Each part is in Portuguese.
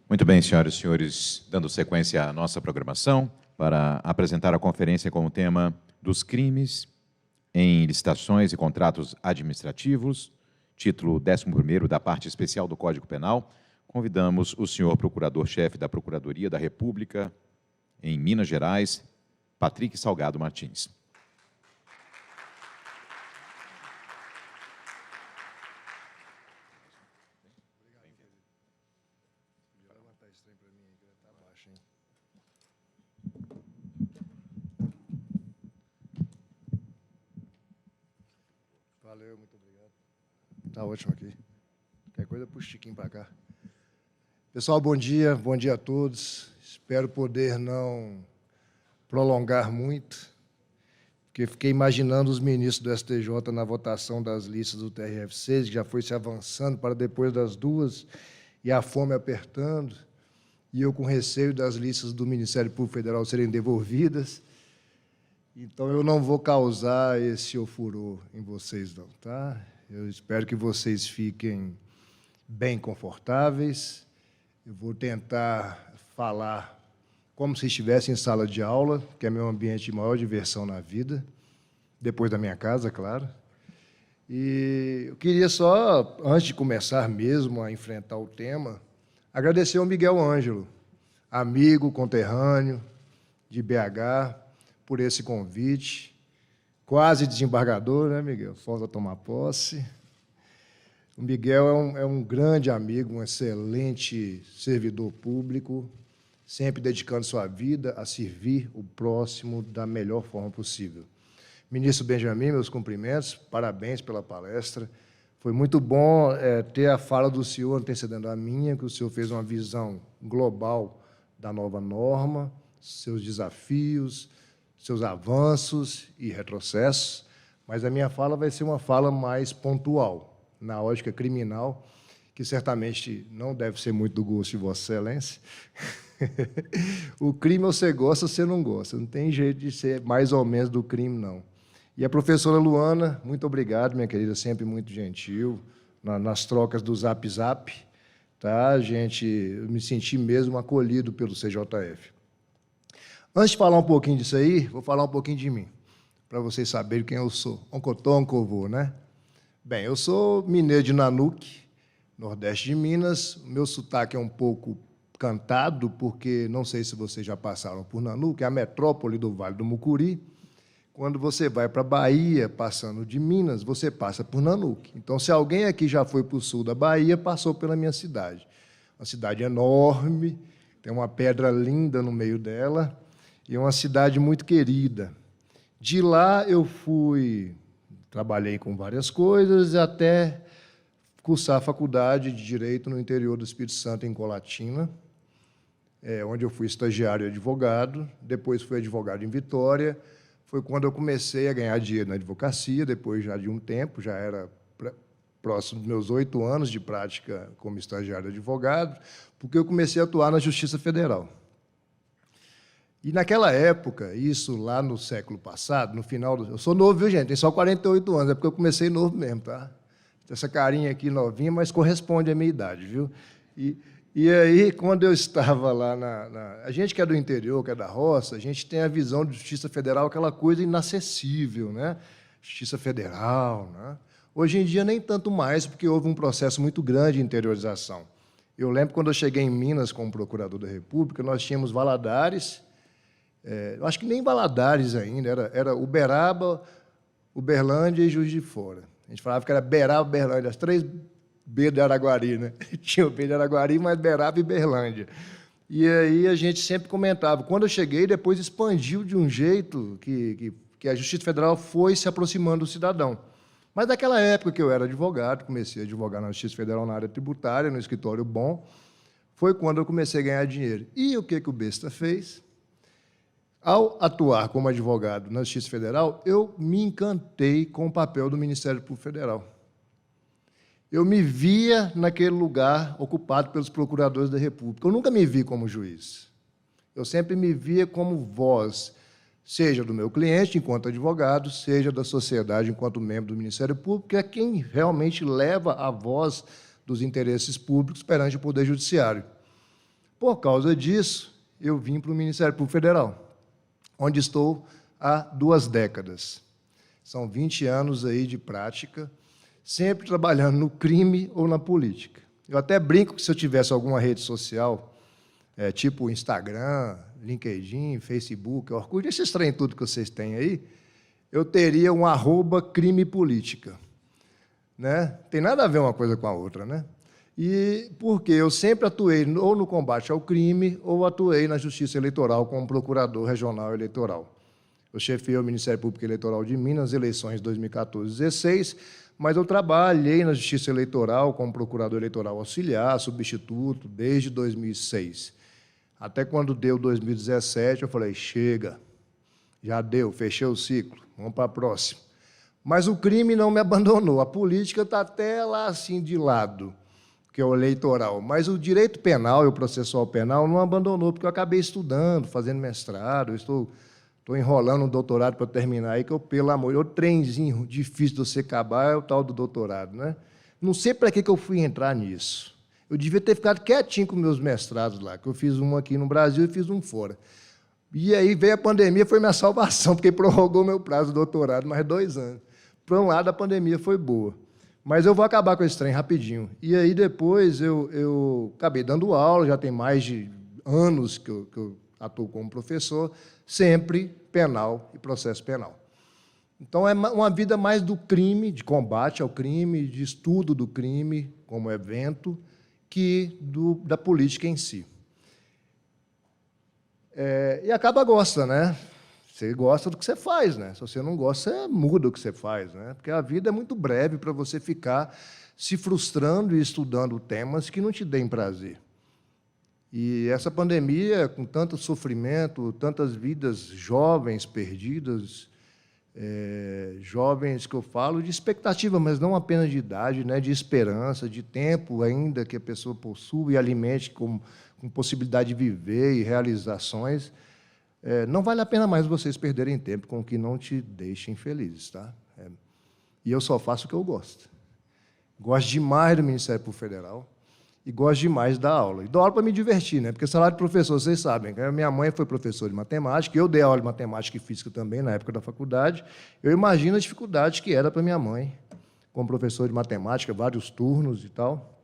Muito bem, senhoras e senhores, dando sequência à nossa programação, para apresentar a conferência com o tema dos crimes em licitações e contratos administrativos, título 11º da parte especial do Código Penal, convidamos o senhor Procurador-Chefe da Procuradoria da República em Minas Gerais, Patrick Salgado Martins. Valeu, muito obrigado. Tá ótimo aqui. Qualquer coisa, puxa o Chiquinho para cá. Pessoal, bom dia a todos. Espero poder não prolongar muito, porque fiquei imaginando os ministros do STJ na votação das listas do TRF6, que já foi se avançando para depois das 2, e a fome apertando, e eu com receio das listas do Ministério Público Federal serem devolvidas. Então, eu não vou causar esse ofurô em vocês, não, tá? Eu espero que vocês fiquem bem confortáveis. Eu vou tentar falar como se estivesse em sala de aula, que é meu ambiente de maior diversão na vida, depois da minha casa, claro. E eu queria só, antes de começar mesmo a enfrentar o tema, agradecer ao Miguel Ângelo, amigo, conterrâneo de BH, por esse convite. Quase desembargador, né, Miguel? Falta tomar posse. O Miguel é um grande amigo, um excelente servidor público, sempre dedicando sua vida a servir o próximo da melhor forma possível. Ministro Benjamin, meus cumprimentos, parabéns pela palestra. Foi muito bom ter a fala do senhor antecedendo a minha, que o senhor fez uma visão global da nova norma, seus desafios, seus avanços e retrocessos, mas a minha fala vai ser uma fala mais pontual, na ótica criminal, que certamente não deve ser muito do gosto de Vossa Excelência. O crime você gosta ou você não gosta, não tem jeito de ser mais ou menos do crime, não. E a professora Luana, muito obrigado, minha querida, sempre muito gentil, nas trocas do Zap, tá? Eu me senti mesmo acolhido pelo CJF. Antes de falar um pouquinho disso aí, vou falar um pouquinho de mim, para vocês saberem quem eu sou. Oncotovô, né? Bem, eu sou mineiro de Nanuque, nordeste de Minas. O meu sotaque é um pouco cantado, porque não sei se vocês já passaram por Nanuque, é a metrópole do Vale do Mucuri. Quando você vai para a Bahia, passando de Minas, você passa por Nanuque. Então, se alguém aqui já foi para o sul da Bahia, passou pela minha cidade. Uma cidade enorme, tem uma pedra linda no meio dela, e é uma cidade muito querida. De lá eu trabalhei com várias coisas, até cursar a faculdade de Direito no interior do Espírito Santo, em Colatina, onde eu fui estagiário e advogado, depois fui advogado em Vitória. Foi quando eu comecei a ganhar dinheiro na advocacia, depois já de um tempo, já era próximo dos meus 8 anos de prática como estagiário e advogado, porque eu comecei a atuar na Justiça Federal. E, naquela época, isso lá no século passado, no final... Eu sou novo, viu, gente? Tenho só 48 anos, é porque eu comecei novo mesmo, tá? Essa carinha aqui novinha, mas corresponde à minha idade, viu? E aí, quando eu estava lá A gente que é do interior, que é da roça, a gente tem a visão de Justiça Federal, aquela coisa inacessível, né? Justiça Federal, né? Hoje em dia, nem tanto mais, porque houve um processo muito grande de interiorização. Eu lembro, quando eu cheguei em Minas como procurador da República, nós tínhamos Valadares... eu acho que nem Valadares ainda, era Uberaba, Uberlândia e Juiz de Fora. A gente falava que era Beraba, Uberlândia, as 3 B de Araguari, né? Tinha o B de Araguari, mas Beraba e Uberlândia. E aí a gente sempre comentava. Quando eu cheguei, depois expandiu de um jeito que a Justiça Federal foi se aproximando do cidadão. Mas naquela época que eu era advogado, comecei a advogar na Justiça Federal na área tributária, no escritório bom, foi quando eu comecei a ganhar dinheiro. E o que o besta fez? Ao atuar como advogado na Justiça Federal, eu me encantei com o papel do Ministério Público Federal. Eu me via naquele lugar ocupado pelos procuradores da República. Eu nunca me vi como juiz. Eu sempre me via como voz, seja do meu cliente, enquanto advogado, seja da sociedade, enquanto membro do Ministério Público, que é quem realmente leva a voz dos interesses públicos perante o Poder Judiciário. Por causa disso, eu vim para o Ministério Público Federal, onde estou há 2 décadas. São 20 anos aí de prática, sempre trabalhando no crime ou na política. Eu até brinco que se eu tivesse alguma rede social, tipo Instagram, LinkedIn, Facebook, Orkut, esses trem tudo que vocês têm aí, eu teria um @crimepolítica, né? Tem nada a ver uma coisa com a outra, né? E porque eu sempre atuei ou no combate ao crime ou atuei na Justiça Eleitoral como procurador regional eleitoral. Eu chefiei o Ministério Público Eleitoral de Minas nas eleições de 2014 e 2016, mas eu trabalhei na Justiça Eleitoral como procurador eleitoral auxiliar, substituto, desde 2006. Até quando deu 2017, eu falei, chega, já deu, fechei o ciclo, vamos para a próxima. Mas o crime não me abandonou, a política está até lá assim de lado, que é o eleitoral. Mas o direito penal e o processual penal não abandonou, porque eu acabei estudando, fazendo mestrado, eu estou enrolando um doutorado para terminar aí, que eu, pelo amor, o trenzinho difícil de você acabar é o tal do doutorado, né? Não sei para que eu fui entrar nisso. Eu devia ter ficado quietinho com meus mestrados lá, que eu fiz um aqui no Brasil e fiz um fora. E aí veio a pandemia, foi minha salvação, porque prorrogou meu prazo do doutorado mais 2 anos. Por um lado, a pandemia foi boa. Mas eu vou acabar com esse trem rapidinho. E aí, depois, eu acabei dando aula, já tem mais de anos que eu atuo como professor, sempre penal e processo penal. Então, é uma vida mais do crime, de combate ao crime, de estudo do crime como evento, que da política em si. E acaba gosta, né? Você gosta do que você faz, né? Se você não gosta, você muda o que você faz, né? Porque a vida é muito breve para você ficar se frustrando e estudando temas que não te deem prazer. E essa pandemia, com tanto sofrimento, tantas vidas jovens perdidas, jovens que eu falo de expectativa, mas não apenas de idade, né? De esperança, de tempo ainda que a pessoa possui e alimente com possibilidade de viver e realizações. Não vale a pena mais vocês perderem tempo com o que não te deixa infelizes, tá? E eu só faço o que eu gosto. Gosto demais do Ministério Público Federal e gosto demais da aula. E dou aula para me divertir, né? Porque salário de professor, vocês sabem, minha mãe foi professora de matemática, eu dei aula de matemática e física também na época da faculdade. Eu imagino a dificuldade que era para minha mãe, como professor de matemática, vários turnos e tal,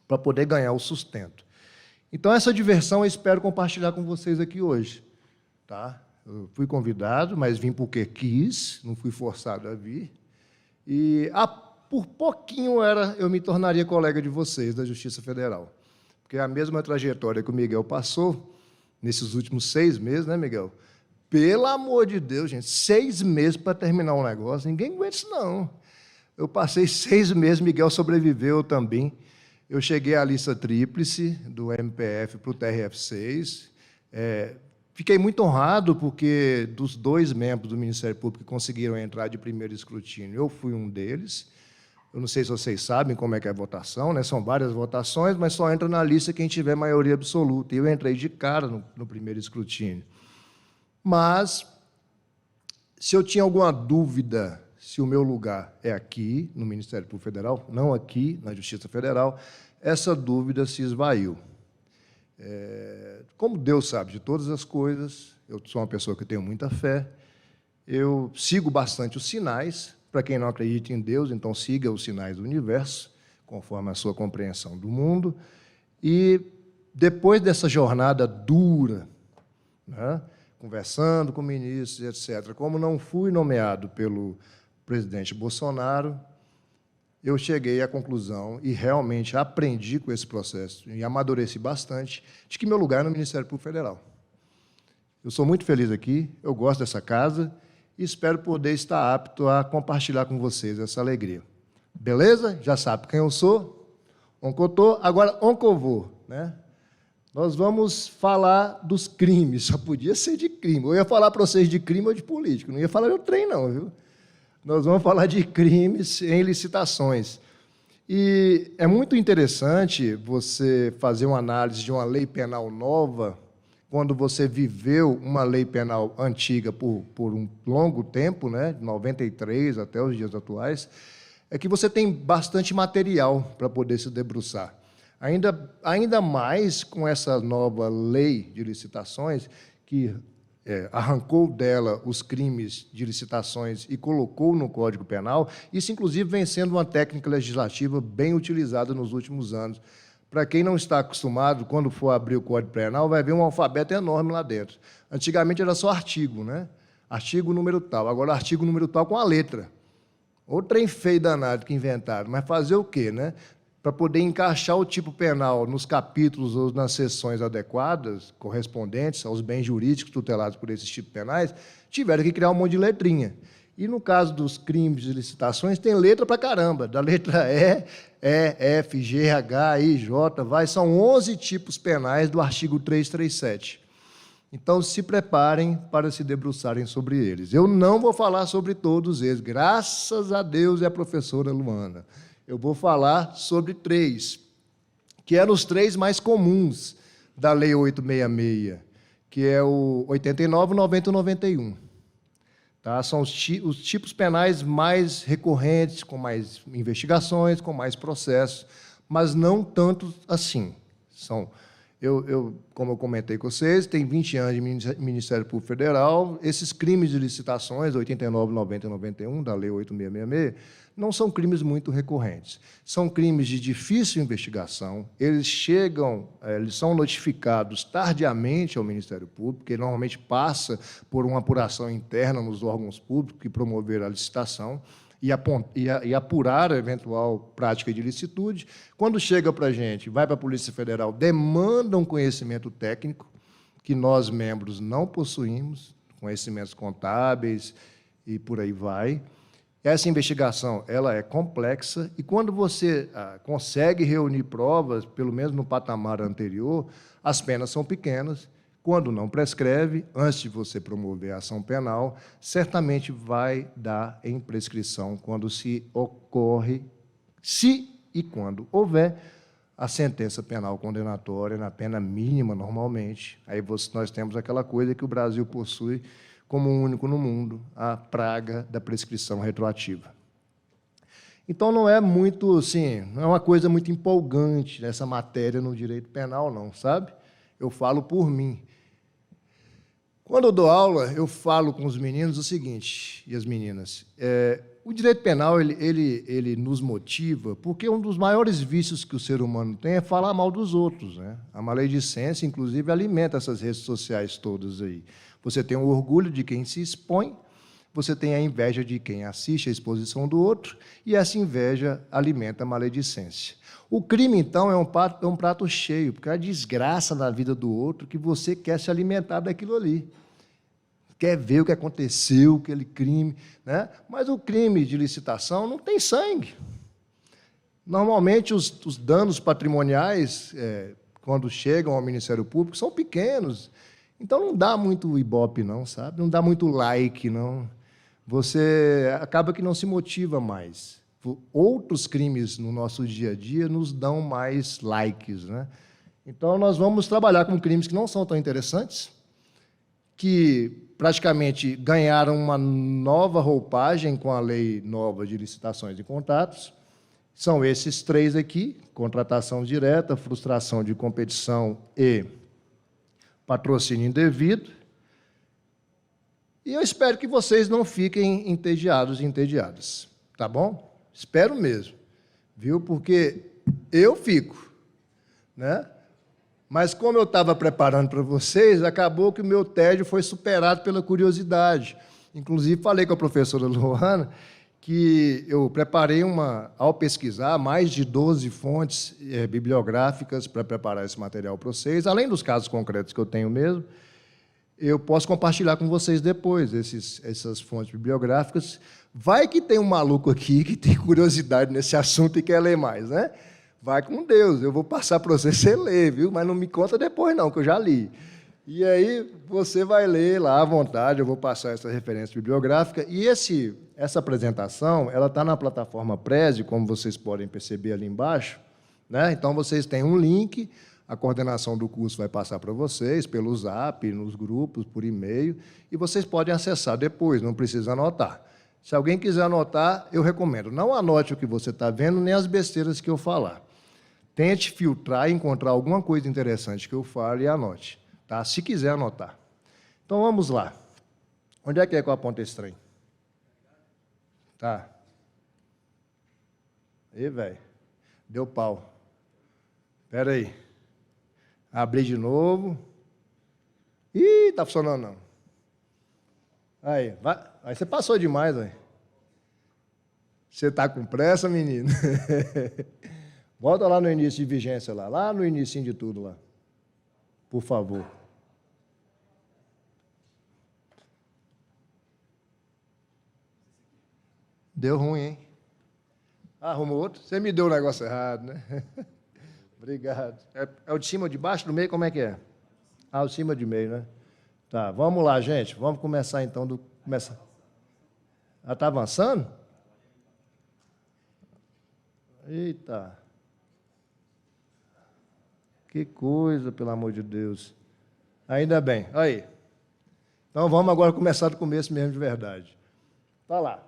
para poder ganhar o sustento. Então, essa diversão eu espero compartilhar com vocês aqui hoje. Tá? Eu fui convidado, mas vim porque quis, não fui forçado a vir. E por pouquinho eu me tornaria colega de vocês, da Justiça Federal. Porque a mesma trajetória que o Miguel passou, nesses últimos 6 meses, né, Miguel? Pelo amor de Deus, gente, 6 meses para terminar um negócio, ninguém aguenta isso, não. Eu passei 6 meses, Miguel sobreviveu também. Eu cheguei à lista tríplice do MPF para o TRF6. Fiquei muito honrado, porque dos 2 membros do Ministério Público que conseguiram entrar de primeiro escrutínio, eu fui um deles. Eu não sei se vocês sabem como é que é a votação, né? São várias votações, mas só entra na lista quem tiver maioria absoluta. E eu entrei de cara no primeiro escrutínio. Mas, se eu tinha alguma dúvida se o meu lugar é aqui, no Ministério Público Federal, não aqui, na Justiça Federal, essa dúvida se esvaiu. Como Deus sabe de todas as coisas, eu sou uma pessoa que tenho muita fé, eu sigo bastante os sinais. Para quem não acredita em Deus, então siga os sinais do universo, conforme a sua compreensão do mundo. E, depois dessa jornada dura, né, conversando com ministros, etc., como não fui nomeado pelo presidente Bolsonaro, eu cheguei à conclusão, e realmente aprendi com esse processo, e amadureci bastante, de que meu lugar é no Ministério Público Federal. Eu sou muito feliz aqui, eu gosto dessa casa, e espero poder estar apto a compartilhar com vocês essa alegria. Beleza? Já sabe quem eu sou, Oncotô, agora Oncovô, né? Nós vamos falar dos crimes, só podia ser de crime. Eu ia falar para vocês de crime ou de político, não ia falar de trem, não, viu? Nós vamos falar de crimes em licitações. E é muito interessante você fazer uma análise de uma lei penal nova, quando você viveu uma lei penal antiga por um longo tempo, né, de 93 até os dias atuais, é que você tem bastante material para poder se debruçar. Ainda mais com essa nova lei de licitações, que arrancou dela os crimes de licitações e colocou no Código Penal, isso, inclusive, vem sendo uma técnica legislativa bem utilizada nos últimos anos. Para quem não está acostumado, quando for abrir o Código Penal, vai ver um alfabeto enorme lá dentro. Antigamente era só artigo, né? Artigo número tal, agora artigo número tal com a letra. Outro trem feio danado que inventaram, mas fazer o quê, né? Para poder encaixar o tipo penal nos capítulos ou nas seções adequadas, correspondentes aos bens jurídicos tutelados por esses tipos penais, tiveram que criar um monte de letrinha. E, no caso dos crimes de licitações, tem letra para caramba, da letra E, F, G, H, I, J, são 11 tipos penais do artigo 337. Então, se preparem para se debruçarem sobre eles. Eu não vou falar sobre todos eles, graças a Deus e a professora Luana. Eu vou falar sobre 3, que eram os 3 mais comuns da Lei 866, que é o 89, 90 e 91. Tá? São os tipos penais mais recorrentes, com mais investigações, com mais processos, mas não tanto assim. Como eu comentei com vocês, tem 20 anos de Ministério Público Federal, esses crimes de licitações, 89, 90 e 91, da Lei 8666, não são crimes muito recorrentes. São crimes de difícil investigação, eles são notificados tardiamente ao Ministério Público, que normalmente passa por uma apuração interna nos órgãos públicos que promoveram a licitação, e apurar a eventual prática de ilicitude. Quando chega para a gente, vai para a Polícia Federal, demanda um conhecimento técnico, que nós, membros, não possuímos, conhecimentos contábeis e por aí vai. Essa investigação ela é complexa, e quando você consegue reunir provas, pelo menos no patamar anterior, as penas são pequenas. Quando não prescreve, antes de você promover a ação penal, certamente vai dar em prescrição quando se e quando houver a sentença penal condenatória na pena mínima, normalmente. Aí nós temos aquela coisa que o Brasil possui como único no mundo, a praga da prescrição retroativa. Então, não é muito, assim, não é uma coisa muito empolgante essa matéria no direito penal, não, sabe? Eu falo por mim. Quando eu dou aula, eu falo com os meninos o seguinte, e as meninas, o direito penal ele nos motiva, porque um dos maiores vícios que o ser humano tem é falar mal dos outros, né? A maledicência, inclusive, alimenta essas redes sociais todas aí. Você tem o orgulho de quem se expõe, você tem a inveja de quem assiste a exposição do outro, e essa inveja alimenta a maledicência. O crime, então, é um prato cheio, porque é a desgraça na vida do outro que você quer se alimentar daquilo ali. Quer ver o que aconteceu, aquele crime, né? Mas o crime de licitação não tem sangue. Normalmente, os danos patrimoniais, quando chegam ao Ministério Público, são pequenos. Então, não dá muito ibope, não, sabe? Não dá muito like, não. Você acaba que não se motiva mais. Outros crimes no nosso dia a dia nos dão mais likes, né? Então, nós vamos trabalhar com crimes que não são tão interessantes, que praticamente ganharam uma nova roupagem com a lei nova de licitações e contratos. São esses 3 aqui: contratação direta, frustração de competição e patrocínio indevido. E eu espero que vocês não fiquem entediados e entediadas, tá bom? Espero mesmo, viu? Porque eu fico, né? Mas, como eu estava preparando para vocês, acabou que o meu tédio foi superado pela curiosidade. Inclusive, falei com a professora Luana que eu preparei ao pesquisar, mais de 12 fontes bibliográficas para preparar esse material para vocês, além dos casos concretos que eu tenho mesmo. Eu posso compartilhar com vocês depois essas fontes bibliográficas. Vai que tem um maluco aqui que tem curiosidade nesse assunto e quer ler mais, né? Vai com Deus, eu vou passar para você ler, viu? Mas não me conta depois, não, que eu já li. E aí você vai ler lá à vontade, eu vou passar essa referência bibliográfica. E essa apresentação ela está na plataforma Prezi, como vocês podem perceber ali embaixo, né? Então, vocês têm um link, a coordenação do curso vai passar para vocês, pelo Zap, nos grupos, por e-mail, e vocês podem acessar depois, não precisa anotar. Se alguém quiser anotar, eu recomendo. Não anote o que você está vendo, nem as besteiras que eu falar. tente filtrar e encontrar alguma coisa interessante que eu fale e anote, tá? Se quiser anotar. Então, vamos lá. Onde é que eu aponto esse trem? Tá. Ih, velho. Deu pau. Espera aí. Abri de novo. Ih, tá funcionando não. Aí, vai. Aí você passou demais, velho. Você tá com pressa, menino? Volta lá no início de vigência, lá no início de tudo, lá. Por favor. Deu ruim, hein? Arrumou outro? Você me deu o negócio errado, né? Obrigado. É o de cima, de baixo, do meio, como é que é? Ah, o de cima, de meio, né? Tá, vamos lá, gente. Vamos começar, então, começar. Ah, está avançando? Eita. Que coisa, pelo amor de Deus. Ainda bem. Aí. Então, vamos agora começar do começo mesmo, de verdade. Tá lá.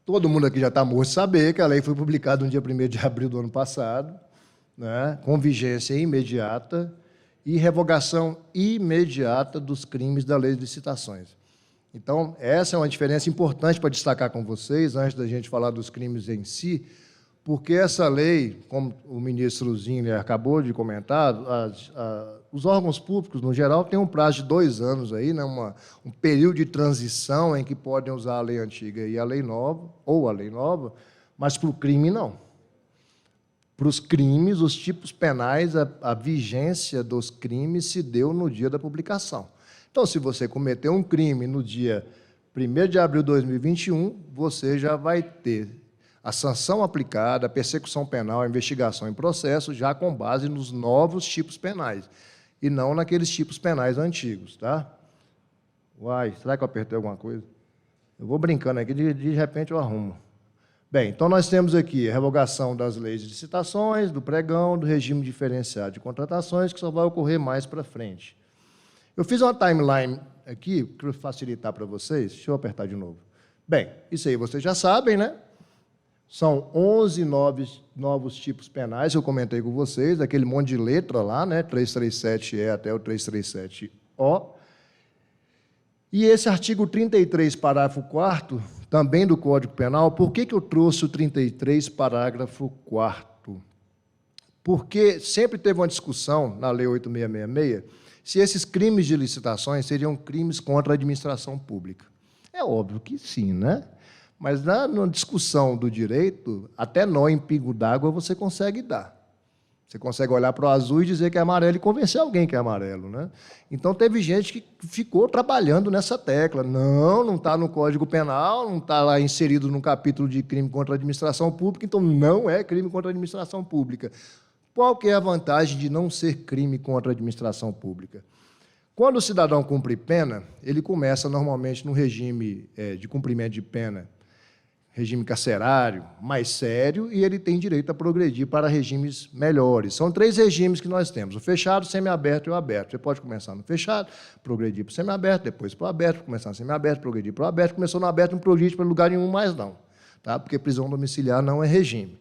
Todo mundo aqui já está morto de saber que a lei foi publicada no dia 1º de abril do ano passado, né, com vigência imediata e revogação imediata dos crimes da lei de licitações. Então, essa é uma diferença importante para destacar com vocês, antes da gente falar dos crimes em si, porque essa lei, como o ministro Zinner acabou de comentar, os órgãos públicos, no geral, têm um prazo de 2 anos, aí, né, um período de transição em que podem usar a lei antiga e a lei nova, ou a lei nova, mas para o crime, não. Para os crimes, os tipos penais, a vigência dos crimes se deu no dia da publicação. Então, se você cometeu um crime no dia 1º de abril de 2021, você já vai ter a sanção aplicada, a persecução penal, a investigação em processo, já com base nos novos tipos penais, e não naqueles tipos penais antigos, tá? Uai, será que eu apertei alguma coisa? Eu vou brincando aqui, de repente eu arrumo. Bem, então nós temos aqui a revogação das leis de licitações, do pregão, do regime diferenciado de contratações, que só vai ocorrer mais para frente. Eu fiz uma timeline aqui, para facilitar para vocês. Deixa eu apertar de novo. Bem, isso aí vocês já sabem, né? São 11 novos tipos penais, eu comentei com vocês, aquele monte de letra lá, né? 337E até o 337O. E esse artigo 33, parágrafo 4º, também do Código Penal, por que eu trouxe o 33, parágrafo 4º? Porque sempre teve uma discussão na Lei 8666 se esses crimes de licitações seriam crimes contra a administração pública. É óbvio que sim, né? Mas na discussão do direito, até nó em pingo d'água você consegue dar. Você consegue olhar para o azul e dizer que é amarelo e convencer alguém que é amarelo, né? Então, teve gente que ficou trabalhando nessa tecla. Não está no Código Penal, não está lá inserido no capítulo de crime contra a administração pública, então não é crime contra a administração pública. Qual que é a vantagem de não ser crime contra a administração pública? Quando o cidadão cumpre pena, ele começa normalmente no regime de cumprimento de pena, regime carcerário, mais sério, e ele tem direito a progredir para regimes melhores. São 3 regimes que nós temos, o fechado, o semiaberto e o aberto. Você pode começar no fechado, progredir para o semiaberto, depois para o aberto, começar no semiaberto, progredir para o aberto, começou no aberto, não progride para lugar nenhum mais não, tá? Porque prisão domiciliar não é regime.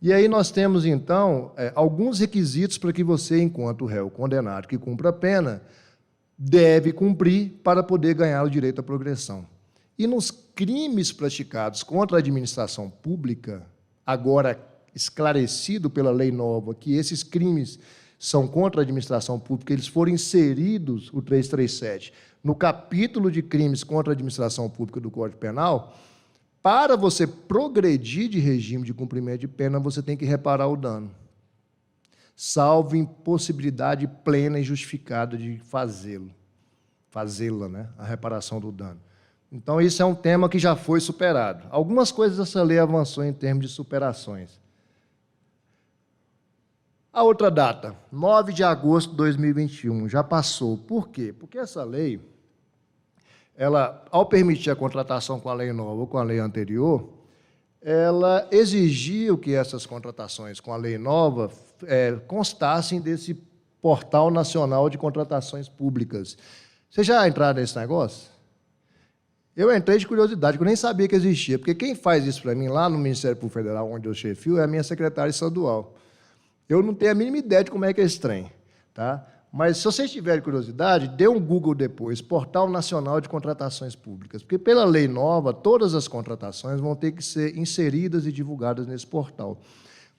E aí nós temos, então, alguns requisitos para que você, enquanto réu condenado que cumpra a pena, deve cumprir para poder ganhar o direito à progressão. E nos crimes praticados contra a administração pública, agora esclarecido pela lei nova que esses crimes são contra a administração pública, eles foram inseridos, o 337, no capítulo de crimes contra a administração pública do Código Penal. Para você progredir de regime de cumprimento de pena, você tem que reparar o dano, salvo impossibilidade plena e justificada de fazê-la, né? A reparação do dano. Então, isso é um tema que já foi superado. Algumas coisas essa lei avançou em termos de superações. A outra data, 9 de agosto de 2021, já passou. Por quê? Porque essa lei, ela, ao permitir a contratação com a lei nova ou com a lei anterior, ela exigiu que essas contratações com a lei nova constassem desse Portal Nacional de Contratações Públicas. Vocês já entraram nesse negócio? Eu entrei de curiosidade, porque eu nem sabia que existia, porque quem faz isso para mim lá no Ministério Público Federal, onde eu chefio, é a minha secretária estadual. Eu não tenho a mínima ideia de como é que é esse trem, tá? Mas, se vocês tiverem curiosidade, dê um Google depois, Portal Nacional de Contratações Públicas, porque, pela lei nova, todas as contratações vão ter que ser inseridas e divulgadas nesse portal.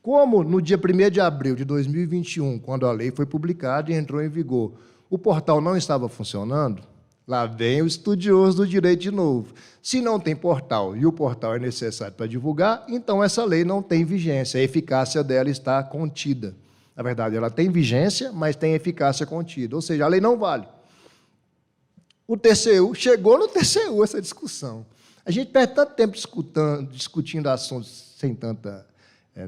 Como, no dia 1º de abril de 2021, quando a lei foi publicada e entrou em vigor, o portal não estava funcionando, lá vem o estudioso do direito de novo. Se não tem portal e o portal é necessário para divulgar, então essa lei não tem vigência, a eficácia dela está contida. Na verdade, ela tem vigência, mas tem eficácia contida, ou seja, a lei não vale. O TCU, chegou no TCU essa discussão. A gente perde tanto tempo discutindo assuntos sem tanta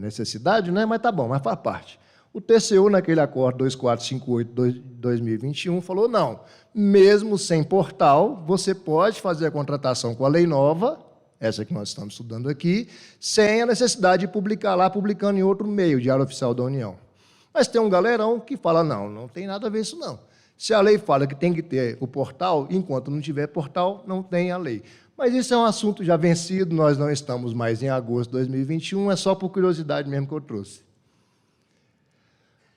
necessidade, né? Mas tá bom, mas faz parte. O TCU, naquele acordo 2458/2021, falou, não, mesmo sem portal, você pode fazer a contratação com a lei nova, essa que nós estamos estudando aqui, sem a necessidade de publicar lá, publicando em outro meio, Diário Oficial da União. Mas tem um galerão que fala, não, não tem nada a ver isso, não. Se a lei fala que tem que ter o portal, enquanto não tiver portal, não tem a lei. Mas isso é um assunto já vencido, nós não estamos mais em agosto de 2021, é só por curiosidade mesmo que eu trouxe.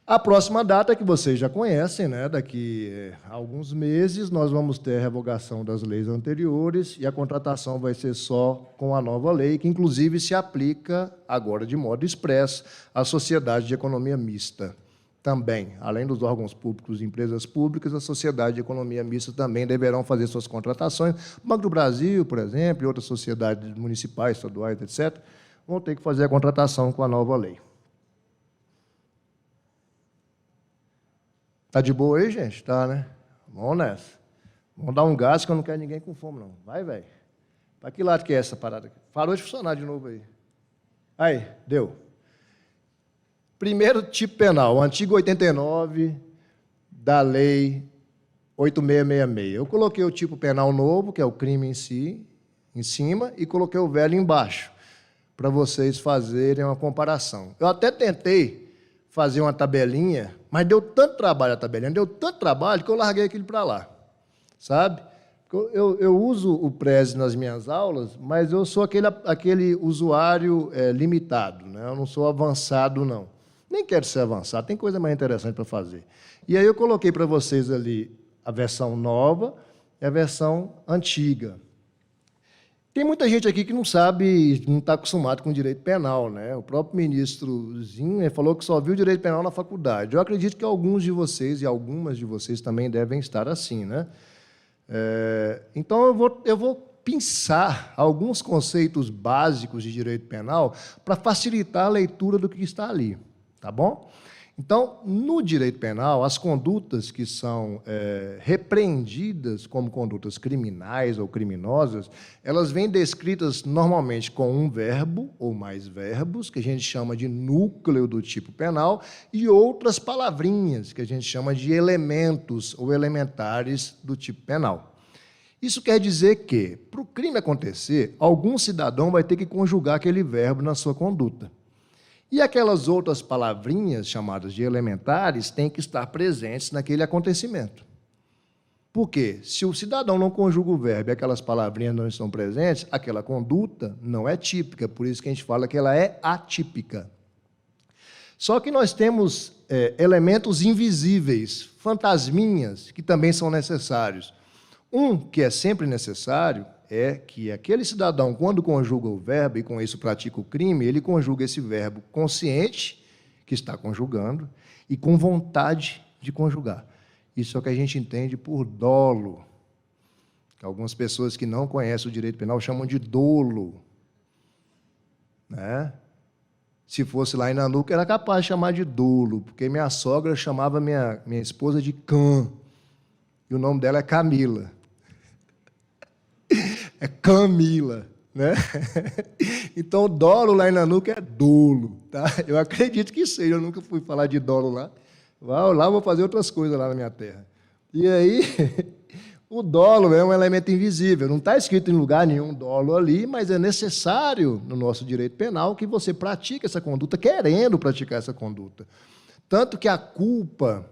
A próxima data, que vocês já conhecem, né? Daqui a alguns meses, nós vamos ter a revogação das leis anteriores e a contratação vai ser só com a nova lei, que, inclusive, se aplica agora de modo expresso à sociedade de economia mista. Também, além dos órgãos públicos e empresas públicas, a sociedade de economia mista também deverão fazer suas contratações. O Banco do Brasil, por exemplo, e outras sociedades municipais, estaduais, etc., vão ter que fazer a contratação com a nova lei. Tá de boa aí, gente? Tá, né? Vamos nessa. Vamos dar um gás que eu não quero ninguém com fome, não. Vai, velho. Para que lado que é essa parada aqui? Parou de funcionar de novo aí. Aí, deu. Primeiro tipo penal, o antigo 89 da lei 8666. Eu coloquei o tipo penal novo, que é o crime em si, em cima, e coloquei o velho embaixo, para vocês fazerem uma comparação. Eu até tentei fazer uma tabelinha, mas deu tanto trabalho a tabelinha, deu tanto trabalho que eu larguei aquilo para lá, sabe? Eu uso o Prezi nas minhas aulas, mas eu sou aquele usuário limitado, né? Eu não sou avançado, não. Nem quero ser avançado, tem coisa mais interessante para fazer. E aí eu coloquei para vocês ali a versão nova e a versão antiga. Tem muita gente aqui que não sabe, não está acostumado com direito penal, né? O próprio ministrozinho falou que só viu direito penal na faculdade. Eu acredito que alguns de vocês e algumas de vocês também devem estar assim, né? Então, eu vou pensar alguns conceitos básicos de direito penal para facilitar a leitura do que está ali, tá bom? Então, no direito penal, as condutas que são repreendidas como condutas criminais ou criminosas, elas vêm descritas normalmente com um verbo ou mais verbos, que a gente chama de núcleo do tipo penal, e outras palavrinhas, que a gente chama de elementos ou elementares do tipo penal. Isso quer dizer que, para o crime acontecer, algum cidadão vai ter que conjugar aquele verbo na sua conduta. E aquelas outras palavrinhas, chamadas de elementares, têm que estar presentes naquele acontecimento. Por quê? Se o cidadão não conjuga o verbo e aquelas palavrinhas não estão presentes, aquela conduta não é típica, por isso que a gente fala que ela é atípica. Só que nós temos elementos invisíveis, fantasminhas, que também são necessários. Um que é sempre necessário é que aquele cidadão, quando conjuga o verbo e com isso pratica o crime, ele conjuga esse verbo consciente, que está conjugando, e com vontade de conjugar. Isso é o que a gente entende por dolo, que algumas pessoas que não conhecem o direito penal chamam de dolo, né? Se fosse lá em Nanuca, era capaz de chamar de dolo, porque minha sogra chamava minha esposa de Cã, e o nome dela é Camila. É Camila, né? Então, dolo lá em Nanuca é dolo, tá? Eu acredito que seja, eu nunca fui falar de dolo lá. Lá vou fazer outras coisas lá na minha terra. E aí, o dolo é um elemento invisível, não está escrito em lugar nenhum dolo ali, mas é necessário no nosso direito penal que você pratique essa conduta, querendo praticar essa conduta. Tanto que a culpa,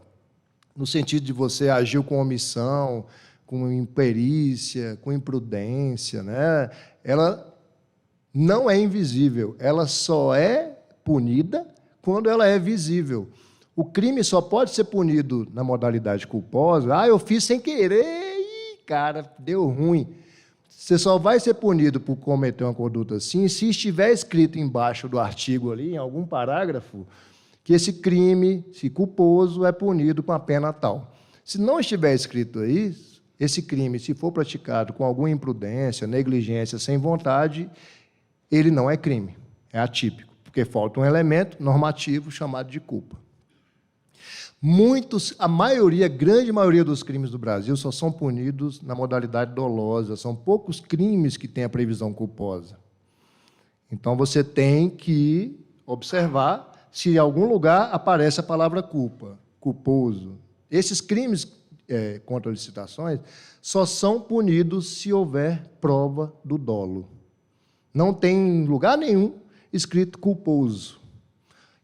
no sentido de você agir com omissão, com imperícia, com imprudência, né? Ela não é invisível, ela só é punida quando ela é visível. O crime só pode ser punido na modalidade culposa. Eu fiz sem querer, cara, deu ruim. Você só vai ser punido por cometer uma conduta assim se estiver escrito embaixo do artigo ali, em algum parágrafo, que esse crime, se culposo, é punido com a pena tal. Se não estiver escrito aí, esse crime, se for praticado com alguma imprudência, negligência, sem vontade, ele não é crime, é atípico, porque falta um elemento normativo chamado de culpa. A grande maioria dos crimes do Brasil só são punidos na modalidade dolosa, são poucos crimes que têm a previsão culposa. Então, você tem que observar se em algum lugar aparece a palavra culpa, culposo. Esses crimes contra licitações só são punidos se houver prova do dolo. Não tem em lugar nenhum escrito culposo.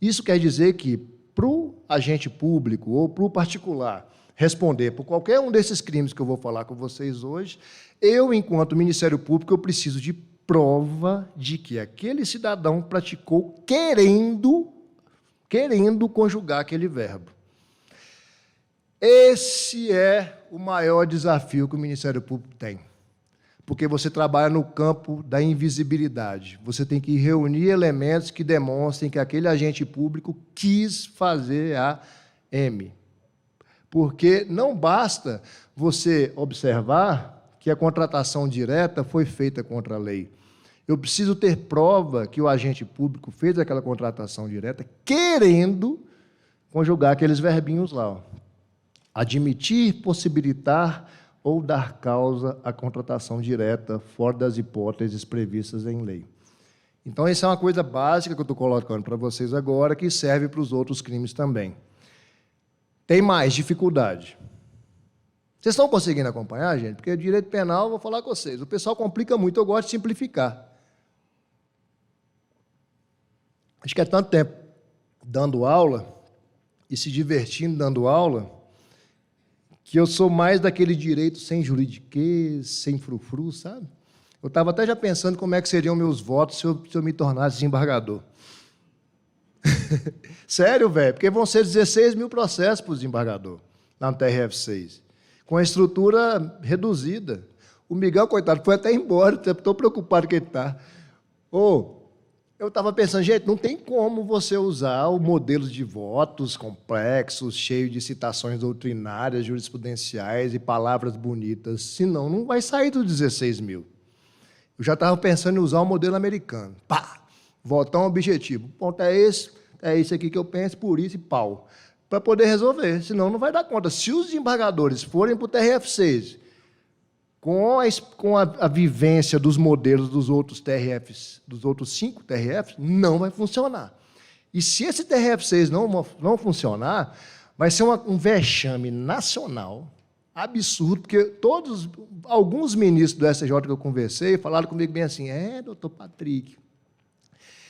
Isso quer dizer que, para o agente público ou para o particular responder por qualquer um desses crimes que eu vou falar com vocês hoje, eu, enquanto Ministério Público, eu preciso de prova de que aquele cidadão praticou querendo conjugar aquele verbo. Esse é o maior desafio que o Ministério Público tem, porque você trabalha no campo da invisibilidade. Você tem que reunir elementos que demonstrem que aquele agente público quis fazer a M. Porque não basta você observar que a contratação direta foi feita contra a lei. Eu preciso ter prova que o agente público fez aquela contratação direta querendo conjugar aqueles verbinhos lá. Admitir, possibilitar ou dar causa à contratação direta fora das hipóteses previstas em lei. Então, essa é uma coisa básica que eu estou colocando para vocês agora, que serve para os outros crimes também. Tem mais dificuldade. Vocês estão conseguindo acompanhar, gente? Porque direito penal, vou falar com vocês, o pessoal complica muito, eu gosto de simplificar. Acho que é tanto tempo dando aula e se divertindo dando aula, que eu sou mais daquele direito sem juridiquês, sem frufru, sabe? Eu estava até já pensando como é que seriam meus votos se eu me tornasse desembargador. Sério, velho, porque vão ser 16 mil processos para o desembargador, lá no TRF6, com a estrutura reduzida. O Miguel, coitado, foi até embora, estou preocupado que ele está. Eu estava pensando, gente, não tem como você usar o modelo de votos complexos, cheio de citações doutrinárias, jurisprudenciais e palavras bonitas, senão não vai sair dos 16 mil. Eu já estava pensando em usar o modelo americano. Pá! Votão objetivo. O ponto é esse aqui que eu penso, por isso e pau. Para poder resolver, senão não vai dar conta. Se os desembargadores forem para o TRF6, com a vivência dos modelos dos outros TRFs, dos outros 5 TRFs, não vai funcionar. E se esse TRF6 não funcionar, vai ser um vexame nacional absurdo, porque alguns ministros do STJ que eu conversei falaram comigo bem assim, doutor Patrick,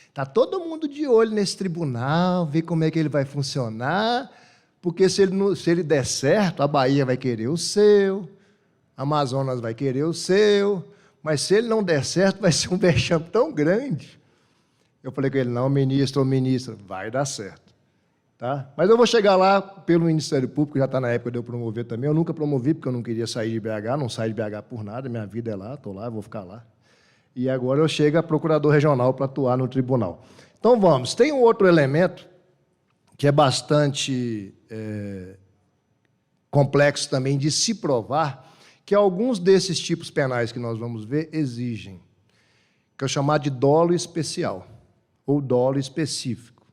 está todo mundo de olho nesse tribunal, ver como é que ele vai funcionar, porque se ele der certo, a Bahia vai querer o seu, Amazonas vai querer o seu, mas se ele não der certo, vai ser um vexame tão grande. Eu falei com ele, não, ministro ou ministra, vai dar certo. Tá? Mas eu vou chegar lá pelo Ministério Público, já está na época de eu promover também. Eu nunca promovi, porque eu não queria sair de BH, não saio de BH por nada, minha vida é lá, estou lá, vou ficar lá. E agora eu chego a procurador regional para atuar no tribunal. Então, vamos. Tem um outro elemento que é bastante complexo também de se provar, que alguns desses tipos penais que nós vamos ver exigem, que é o chamado de dolo especial, ou dolo específico.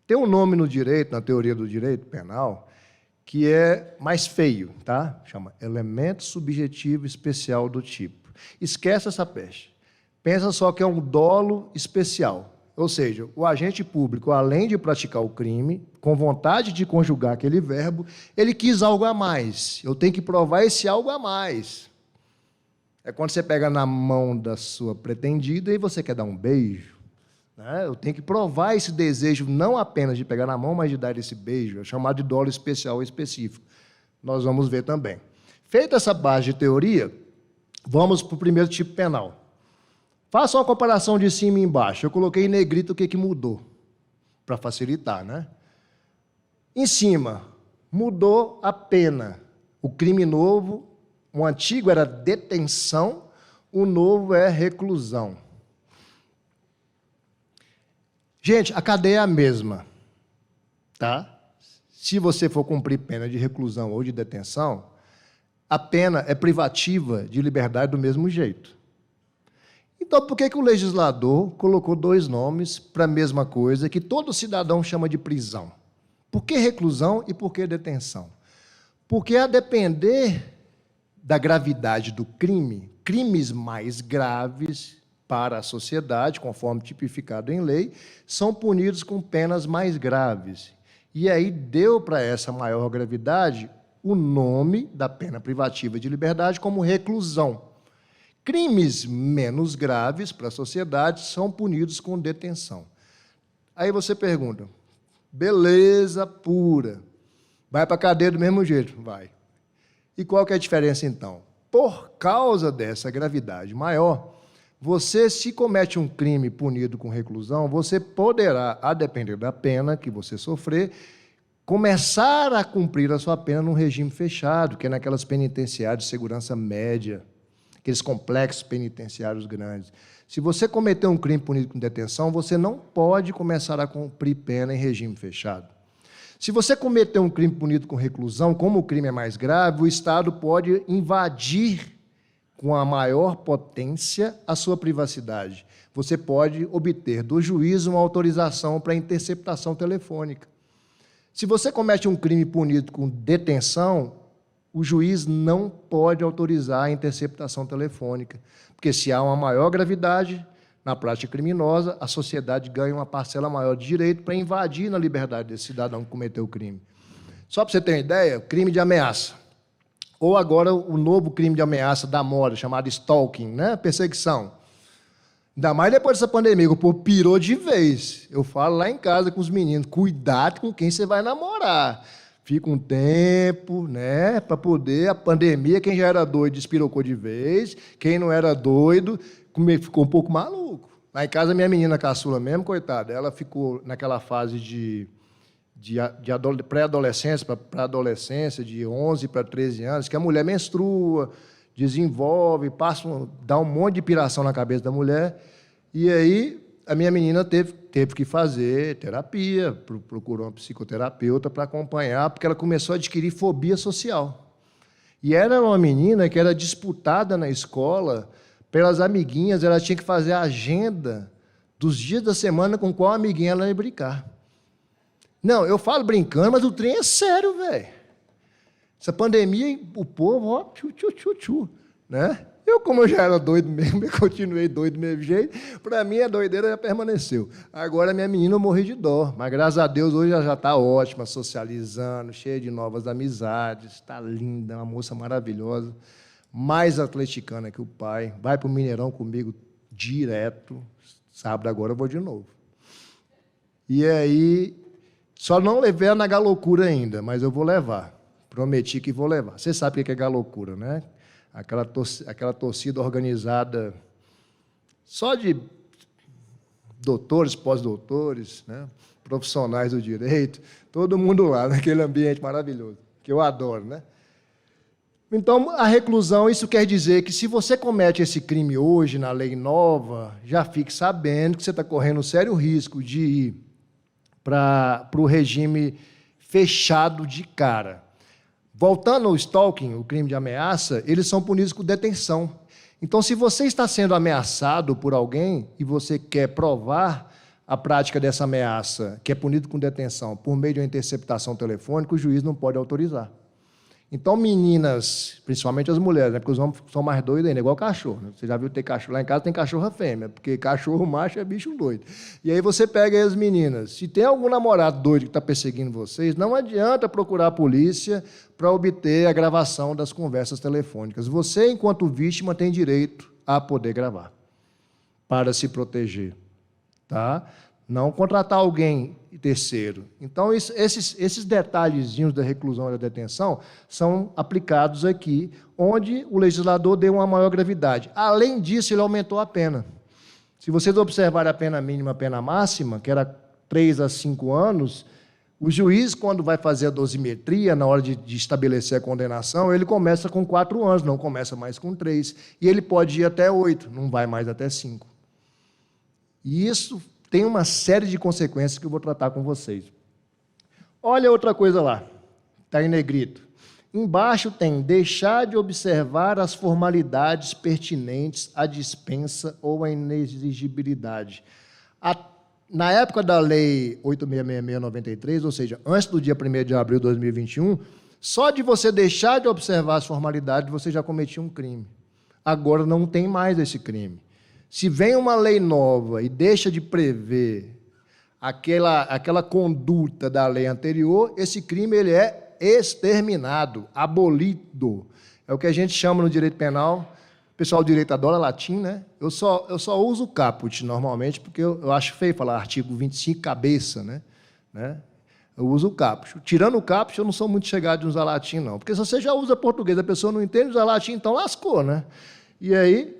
Tem um nome no direito, na teoria do direito penal, que é mais feio, tá? Chama elemento subjetivo especial do tipo. Esquece essa peste. Pensa só que é um dolo especial. Ou seja, o agente público, além de praticar o crime, com vontade de conjugar aquele verbo, ele quis algo a mais. Eu tenho que provar esse algo a mais. É quando você pega na mão da sua pretendida e você quer dar um beijo. Né? Eu tenho que provar esse desejo, não apenas de pegar na mão, mas de dar esse beijo. É chamado de dolo especial ou específico. Nós vamos ver também. Feita essa base de teoria, vamos para o primeiro tipo penal. Faça uma comparação de cima e embaixo. Eu coloquei em negrito o que mudou. para facilitar, né? Em cima, mudou a pena. O crime novo, o antigo era detenção, o novo é reclusão. Gente, a cadeia é a mesma, tá? Se você for cumprir pena de reclusão ou de detenção, a pena é privativa de liberdade do mesmo jeito. Então, por que o legislador colocou dois nomes para a mesma coisa que todo cidadão chama de prisão? Por que reclusão e por que detenção? Porque, a depender da gravidade do crime, crimes mais graves para a sociedade, conforme tipificado em lei, são punidos com penas mais graves. E aí deu para essa maior gravidade o nome da pena privativa de liberdade como reclusão. Crimes menos graves para a sociedade são punidos com detenção. Aí você pergunta, beleza pura, vai para a cadeia do mesmo jeito? Vai. E qual que é a diferença, então? Por causa dessa gravidade maior, você, se comete um crime punido com reclusão, você poderá, a depender da pena que você sofrer, começar a cumprir a sua pena num regime fechado, que é naquelas penitenciárias de segurança média, aqueles complexos penitenciários grandes. Se você cometer um crime punido com detenção, você não pode começar a cumprir pena em regime fechado. Se você cometer um crime punido com reclusão, como o crime é mais grave, o Estado pode invadir com a maior potência a sua privacidade. Você pode obter do juiz uma autorização para interceptação telefônica. Se você comete um crime punido com detenção, o juiz não pode autorizar a interceptação telefônica, porque se há uma maior gravidade na prática criminosa, a sociedade ganha uma parcela maior de direito para invadir na liberdade desse cidadão que cometeu o crime. Só para você ter uma ideia, crime de ameaça. Ou agora o novo crime de ameaça da moda, chamado stalking, né? Perseguição. Ainda mais depois dessa pandemia, que o povo pirou de vez. Eu falo lá em casa com os meninos, cuidado com quem você vai namorar. Fica um tempo, né, para poder, a pandemia, quem já era doido despirocou de vez, quem não era doido ficou um pouco maluco. Lá em casa, minha menina caçula mesmo, coitada, ela ficou naquela fase de pré-adolescência para adolescência, de 11 para 13 anos, que a mulher menstrua, desenvolve, dá um monte de piração na cabeça da mulher, e aí a minha menina teve que fazer terapia, procurou uma psicoterapeuta para acompanhar, porque ela começou a adquirir fobia social. E ela era uma menina que era disputada na escola pelas amiguinhas, ela tinha que fazer a agenda dos dias da semana com qual amiguinha ela ia brincar. Não, eu falo brincando, mas o trem é sério, velho. Essa pandemia, o povo, ó, tchu, né? Como eu já era doido mesmo, eu continuei doido do mesmo jeito, para mim a doideira já permaneceu. Agora, minha menina, eu morri de dó, mas graças a Deus hoje ela já está ótima, socializando, cheia de novas amizades, está linda, uma moça maravilhosa, mais atleticana que o pai, vai para o Mineirão comigo direto, sábado agora eu vou de novo. E aí, só não levei a na galocura ainda, mas eu vou levar, prometi que vou levar. Você sabe o que é galocura, né? Aquela torcida organizada só de doutores, pós-doutores, né? Profissionais do direito, todo mundo lá, naquele ambiente maravilhoso, que eu adoro, né? Então, a reclusão, isso quer dizer que se você comete esse crime hoje, na lei nova, já fique sabendo que você está correndo um sério risco de ir para o regime fechado de cara. Voltando ao stalking, o crime de ameaça, eles são punidos com detenção. Então, se você está sendo ameaçado por alguém e você quer provar a prática dessa ameaça, que é punido com detenção, por meio de uma interceptação telefônica, o juiz não pode autorizar. Então, meninas, principalmente as mulheres, né, porque os homens são mais doidos ainda, igual cachorro. Né? Você já viu ter cachorro? Lá em casa tem cachorra fêmea, porque cachorro macho é bicho doido. E aí você pega aí as meninas. Se tem algum namorado doido que está perseguindo vocês, não adianta procurar a polícia para obter a gravação das conversas telefônicas. Você, enquanto vítima, tem direito a poder gravar, para se proteger. Tá? Não contratar alguém terceiro. Então, esses detalhezinhos da reclusão e da detenção são aplicados aqui, onde o legislador deu uma maior gravidade. Além disso, ele aumentou a pena. Se vocês observarem a pena mínima e a pena máxima, que era 3 a 5 anos, o juiz, quando vai fazer a dosimetria, na hora de estabelecer a condenação, ele começa com 4 anos, não começa mais com 3. E ele pode ir até 8, não vai mais até 5. E isso tem uma série de consequências que eu vou tratar com vocês. Olha outra coisa lá, está em negrito. Embaixo tem deixar de observar as formalidades pertinentes à dispensa ou à inexigibilidade. Na época da Lei 8.666/93, ou seja, antes do dia 1º de abril de 2021, só de você deixar de observar as formalidades, você já cometia um crime. Agora não tem mais esse crime. Se vem uma lei nova e deixa de prever aquela conduta da lei anterior, esse crime ele é exterminado, abolido. É o que a gente chama no direito penal. O pessoal do direito adora latim, né? Eu só uso caput, normalmente, porque eu acho feio falar artigo 25, cabeça, né? Eu uso o caput. Tirando o caput, eu não sou muito chegado em usar latim, não. Porque se você já usa português, a pessoa não entende usar latim, então lascou, né? E aí,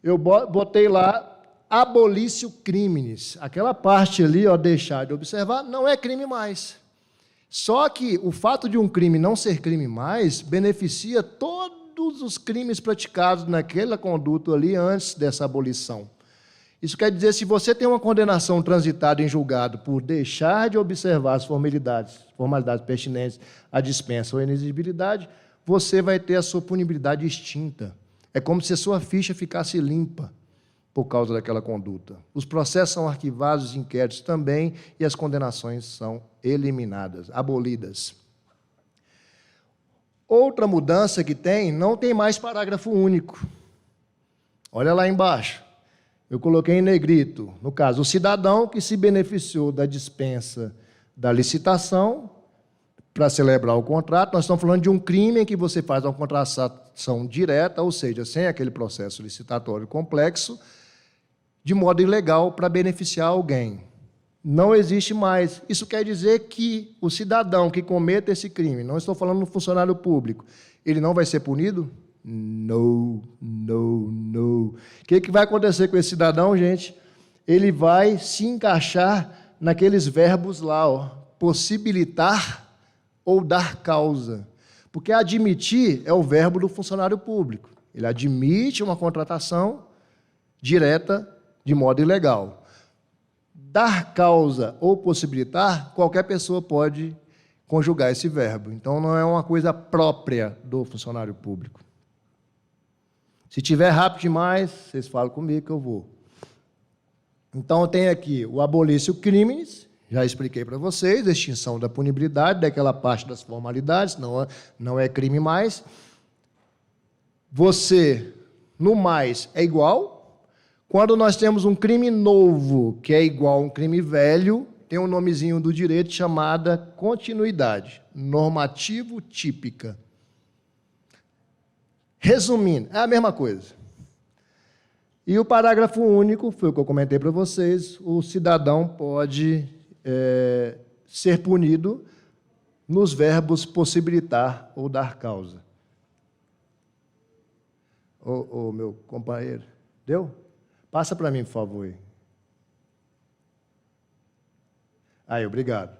eu botei lá, abolício criminis. Aquela parte ali, ó, deixar de observar, não é crime mais. Só que o fato de um crime não ser crime mais beneficia todos os crimes praticados naquela conduta ali antes dessa abolição. Isso quer dizer, se você tem uma condenação transitada em julgado por deixar de observar as formalidades pertinentes à dispensa ou inexigibilidade, você vai ter a sua punibilidade extinta. É como se a sua ficha ficasse limpa por causa daquela conduta. Os processos são arquivados, os inquéritos também, e as condenações são eliminadas, abolidas. Outra mudança que tem, não tem mais parágrafo único. Olha lá embaixo. Eu coloquei em negrito, no caso, o cidadão que se beneficiou da dispensa da licitação para celebrar o contrato, nós estamos falando de um crime em que você faz uma contratação direta, ou seja, sem aquele processo licitatório complexo, de modo ilegal para beneficiar alguém. Não existe mais. Isso quer dizer que o cidadão que cometa esse crime, não estou falando no funcionário público, ele não vai ser punido? Não. O que vai acontecer com esse cidadão, gente? Ele vai se encaixar naqueles verbos lá, ó, possibilitar ou dar causa. Porque admitir é o verbo do funcionário público. Ele admite uma contratação direta de modo ilegal. Dar causa ou possibilitar, qualquer pessoa pode conjugar esse verbo. Então, não é uma coisa própria do funcionário público. Se tiver rápido demais, vocês falam comigo que eu vou. Então, eu tenho aqui o abolício criminis, já expliquei para vocês, a extinção da punibilidade, daquela parte das formalidades, não é crime mais. Você, no mais, é igual. Quando nós temos um crime novo, que é igual a um crime velho, tem um nomezinho do direito chamada continuidade, normativo típica. Resumindo, é a mesma coisa. E o parágrafo único, foi o que eu comentei para vocês, o cidadão pode ser punido nos verbos possibilitar ou dar causa. Ô, meu companheiro, deu? Passa para mim, por favor. Aí, obrigado.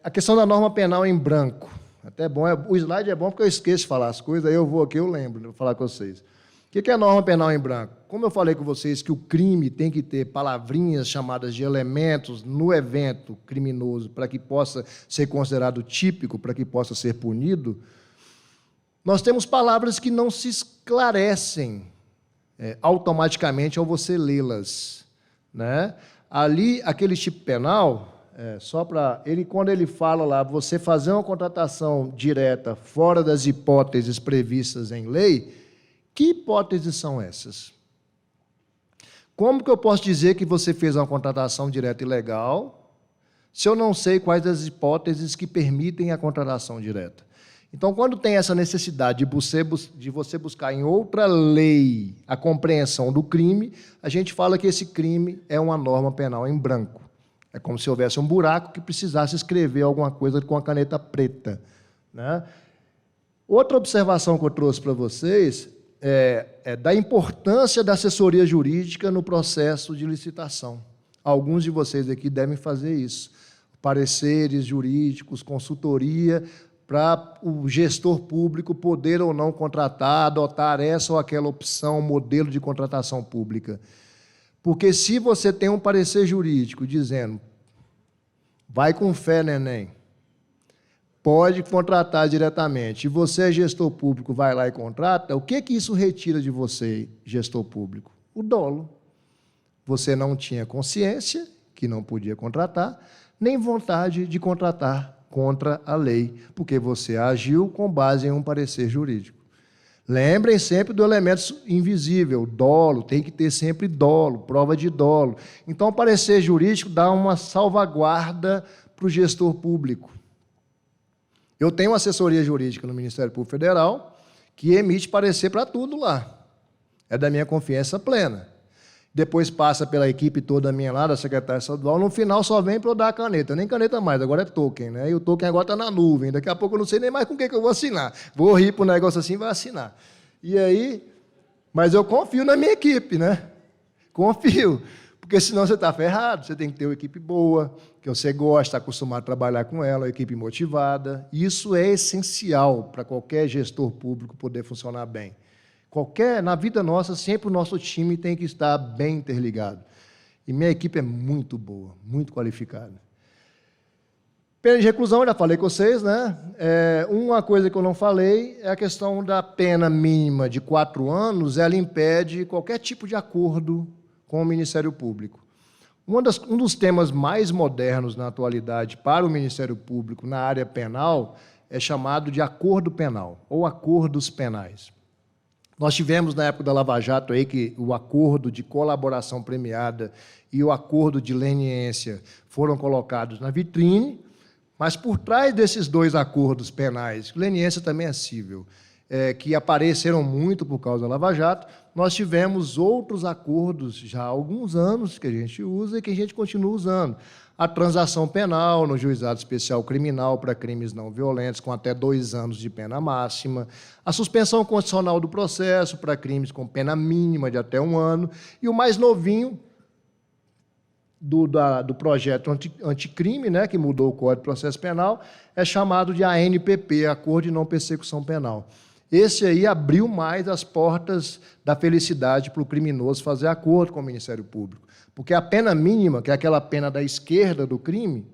A questão da norma penal em branco. Até bom, o slide é bom porque eu esqueço de falar as coisas, aí eu vou aqui, eu lembro, vou falar com vocês. O que é a norma penal em branco? Como eu falei com vocês que o crime tem que ter palavrinhas chamadas de elementos no evento criminoso para que possa ser considerado típico, para que possa ser punido, nós temos palavras que não se esclarecem automaticamente ao você lê-las, né? Ali, aquele tipo penal, só para ele, quando ele fala lá, você fazer uma contratação direta fora das hipóteses previstas em lei, que hipóteses são essas? Como que eu posso dizer que você fez uma contratação direta ilegal se eu não sei quais as hipóteses que permitem a contratação direta? Então, quando tem essa necessidade de você buscar em outra lei a compreensão do crime, a gente fala que esse crime é uma norma penal em branco. É como se houvesse um buraco que precisasse escrever alguma coisa com a caneta preta, né? Outra observação que eu trouxe para vocês é da importância da assessoria jurídica no processo de licitação. Alguns de vocês aqui devem fazer isso. Pareceres jurídicos, consultoria, para o gestor público poder ou não contratar, adotar essa ou aquela opção, modelo de contratação pública. Porque se você tem um parecer jurídico dizendo, vai com fé, neném, pode contratar diretamente, e você é gestor público, vai lá e contrata, o que isso retira de você, gestor público? O dolo. Você não tinha consciência, que não podia contratar, nem vontade de contratar contra a lei, porque você agiu com base em um parecer jurídico. Lembrem sempre do elemento invisível, dolo, tem que ter sempre dolo, prova de dolo. Então, o parecer jurídico dá uma salvaguarda para o gestor público. Eu tenho uma assessoria jurídica no Ministério Público Federal que emite parecer para tudo lá. É da minha confiança plena. Depois passa pela equipe toda minha lá, da secretária estadual, no final só vem para eu dar a caneta. Nem caneta mais, agora é token, né? E o token agora está na nuvem. Daqui a pouco eu não sei nem mais com o que eu vou assinar. Vou rir para o negócio assim e vai assinar. E aí, mas eu confio na minha equipe, né? Confio. Porque senão você está ferrado. Você tem que ter uma equipe boa, que você gosta, está acostumado a trabalhar com ela, uma equipe motivada. Isso é essencial para qualquer gestor público poder funcionar bem. Na vida nossa, sempre o nosso time tem que estar bem interligado. E minha equipe é muito boa, muito qualificada. Pena de reclusão, já falei com vocês, né? Uma coisa que eu não falei é a questão da pena mínima de 4 anos, ela impede qualquer tipo de acordo com o Ministério Público. Um dos temas mais modernos na atualidade para o Ministério Público na área penal é chamado de acordo penal, ou acordos penais. Nós tivemos, na época da Lava Jato, aí, que o acordo de colaboração premiada e o acordo de leniência foram colocados na vitrine, mas por trás desses 2 acordos penais, leniência também é cível, que apareceram muito por causa da Lava Jato, nós tivemos outros acordos já há alguns anos que a gente usa e que a gente continua usando. A transação penal no Juizado Especial Criminal para crimes não violentos, com até 2 anos de pena máxima, a suspensão condicional do processo para crimes com pena mínima de até 1 ano, e o mais novinho do projeto anticrime, né, que mudou o Código de Processo Penal, é chamado de ANPP, Acordo de Não Persecução Penal. Esse aí abriu mais as portas da felicidade para o criminoso fazer acordo com o Ministério Público. Porque a pena mínima, que é aquela pena da esquerda do crime,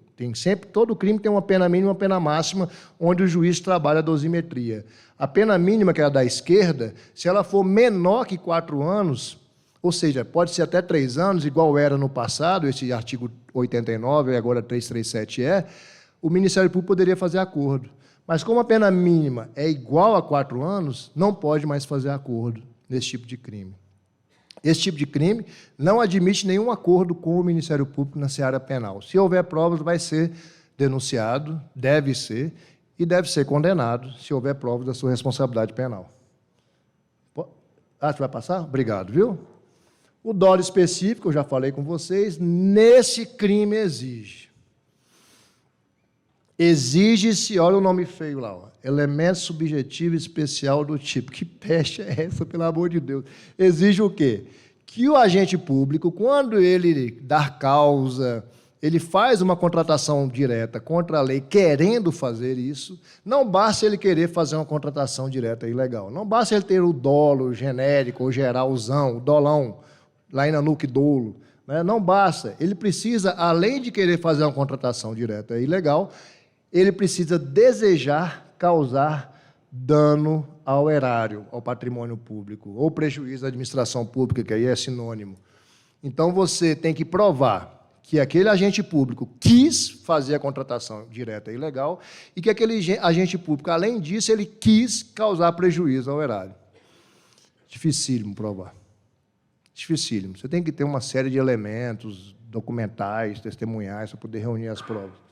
todo crime tem uma pena mínima e uma pena máxima, onde o juiz trabalha a dosimetria. A pena mínima, que é a da esquerda, se ela for menor que 4 anos, ou seja, pode ser até 3 anos, igual era no passado, esse artigo 89, e agora 337 o Ministério Público poderia fazer acordo. Mas como a pena mínima é igual a 4 anos, não pode mais fazer acordo nesse tipo de crime. Esse tipo de crime não admite nenhum acordo com o Ministério Público na seara penal. Se houver provas, vai ser denunciado, deve ser, e deve ser condenado, se houver provas da sua responsabilidade penal. Você vai passar? Obrigado, viu? O dolo específico, eu já falei com vocês, nesse crime exige-se, olha o nome feio lá, ó, elemento subjetivo especial do tipo. Que peste é essa, pelo amor de Deus? Exige o quê? Que o agente público, quando ele dar causa, ele faz uma contratação direta contra a lei, querendo fazer isso, não basta ele querer fazer uma contratação direta ilegal, não basta ele ter o dolo genérico ou geralzão, o dolão, lá em Nanuque dolo, né? Não basta, ele precisa, além de querer fazer uma contratação direta ilegal, ele precisa desejar causar dano ao erário, ao patrimônio público, ou prejuízo à administração pública, que aí é sinônimo. Então, você tem que provar que aquele agente público quis fazer a contratação direta e ilegal e que aquele agente público, além disso, ele quis causar prejuízo ao erário. Dificílimo provar. Dificílimo. Você tem que ter uma série de elementos documentais, testemunhais, para poder reunir as provas.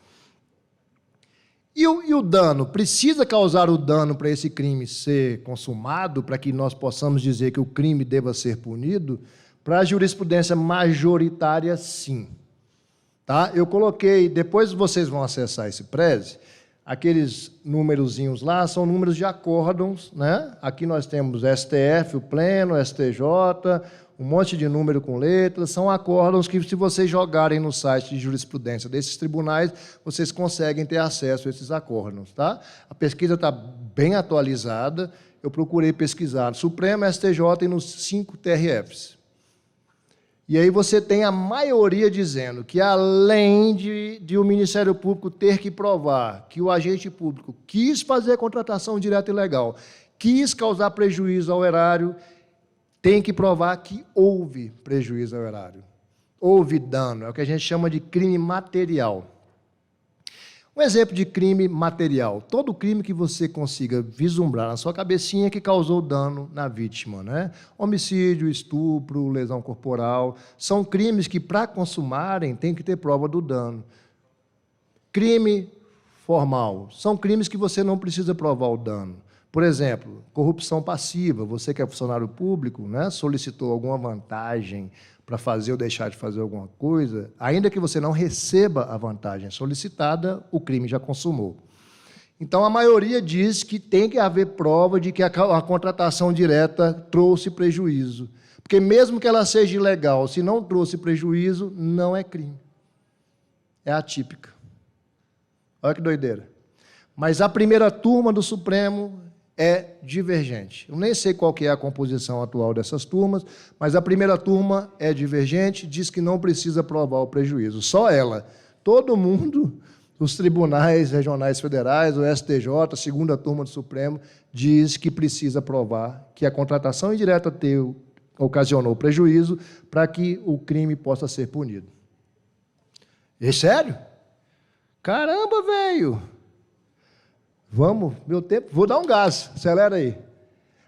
E o dano? Precisa causar o dano para esse crime ser consumado, para que nós possamos dizer que o crime deva ser punido? Para a jurisprudência majoritária, sim. Tá? Eu coloquei, depois vocês vão acessar esse Prezi, aqueles númerozinhos lá são números de acórdons, né? Aqui nós temos STF, o Pleno, STJ, um monte de número com letras, são acórdãos que, se vocês jogarem no site de jurisprudência desses tribunais, vocês conseguem ter acesso a esses acórdãos. Tá? A pesquisa está bem atualizada, eu procurei pesquisar no Supremo, STJ e nos 5 TRFs. E aí você tem a maioria dizendo que, além de o Ministério Público ter que provar que o agente público quis fazer contratação direta e legal, quis causar prejuízo ao erário, tem que provar que houve prejuízo ao erário. Houve dano, é o que a gente chama de crime material. Um exemplo de crime material: todo crime que você consiga vislumbrar na sua cabecinha que causou dano na vítima, né? Homicídio, estupro, lesão corporal, são crimes que, para consumarem, tem que ter prova do dano. Crime formal, são crimes que você não precisa provar o dano. Por exemplo, corrupção passiva, você que é funcionário público, né, solicitou alguma vantagem para fazer ou deixar de fazer alguma coisa, ainda que você não receba a vantagem solicitada, o crime já consumou. Então, a maioria diz que tem que haver prova de que a contratação direta trouxe prejuízo. Porque, mesmo que ela seja ilegal, se não trouxe prejuízo, não é crime. É atípica. Olha que doideira. Mas a primeira turma do Supremo é divergente. Eu nem sei qual que é a composição atual dessas turmas, mas a primeira turma é divergente, diz que não precisa provar o prejuízo. Só ela. Todo mundo, os tribunais regionais federais, o STJ, a segunda turma do Supremo, diz que precisa provar que a contratação indireta ocasionou prejuízo para que o crime possa ser punido. É sério? Caramba, velho! Vamos, meu tempo, vou dar um gás, acelera aí.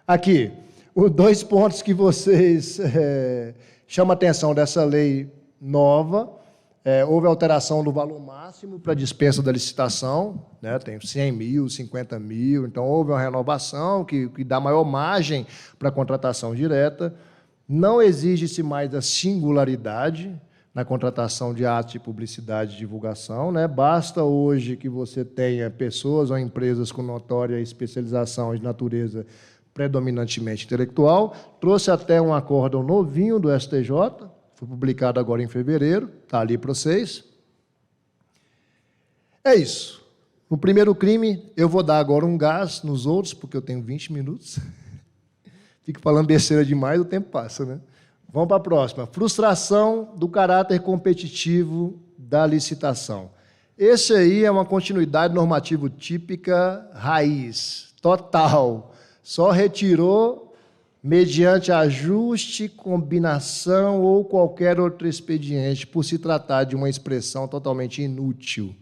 Aqui, os 2 pontos que vocês chamam a atenção dessa lei nova: houve alteração do valor máximo para dispensa da licitação, né, tem 100 mil, 50 mil, então houve uma renovação que dá maior margem para a contratação direta. Não exige-se mais a singularidade na contratação de atos de publicidade e divulgação, né? Basta hoje que você tenha pessoas ou empresas com notória especialização de natureza predominantemente intelectual. Trouxe até um acórdão novinho do STJ, foi publicado agora em fevereiro, está ali para vocês. É isso. No primeiro crime, eu vou dar agora um gás, nos outros, porque eu tenho 20 minutos. Fico falando besteira demais, o tempo passa, né? Vamos para a próxima. Frustração do caráter competitivo da licitação. Esse aí é uma continuidade normativa típica raiz, total. Só retirou mediante ajuste, combinação ou qualquer outro expediente, por se tratar de uma expressão totalmente inútil,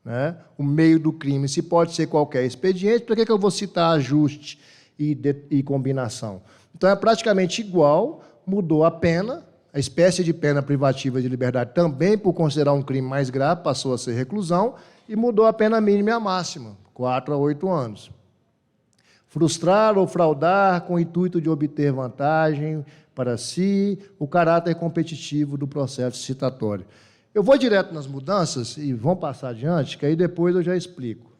né? O meio do crime, se pode ser qualquer expediente, por que eu vou citar ajuste e combinação? Então, é praticamente igual. Mudou a pena, a espécie de pena privativa de liberdade também, por considerar um crime mais grave, passou a ser reclusão, e mudou a pena mínima e a máxima, 4 a 8 anos. Frustrar ou fraudar com o intuito de obter vantagem para si, o caráter competitivo do processo licitatório. Eu vou direto nas mudanças e vamos passar adiante, que aí depois eu já explico.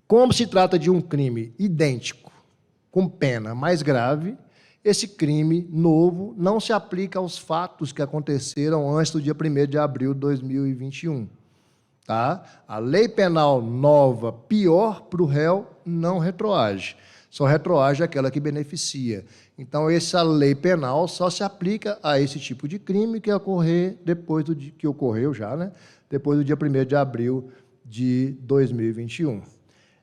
Como se trata de um crime idêntico, com pena mais grave, esse crime novo não se aplica aos fatos que aconteceram antes do dia 1º de abril de 2021. Tá? A lei penal nova, pior para o réu, não retroage. Só retroage aquela que beneficia. Então, essa lei penal só se aplica a esse tipo de crime que ocorrer depois do que ocorreu já, né? Depois do dia 1º de abril de 2021.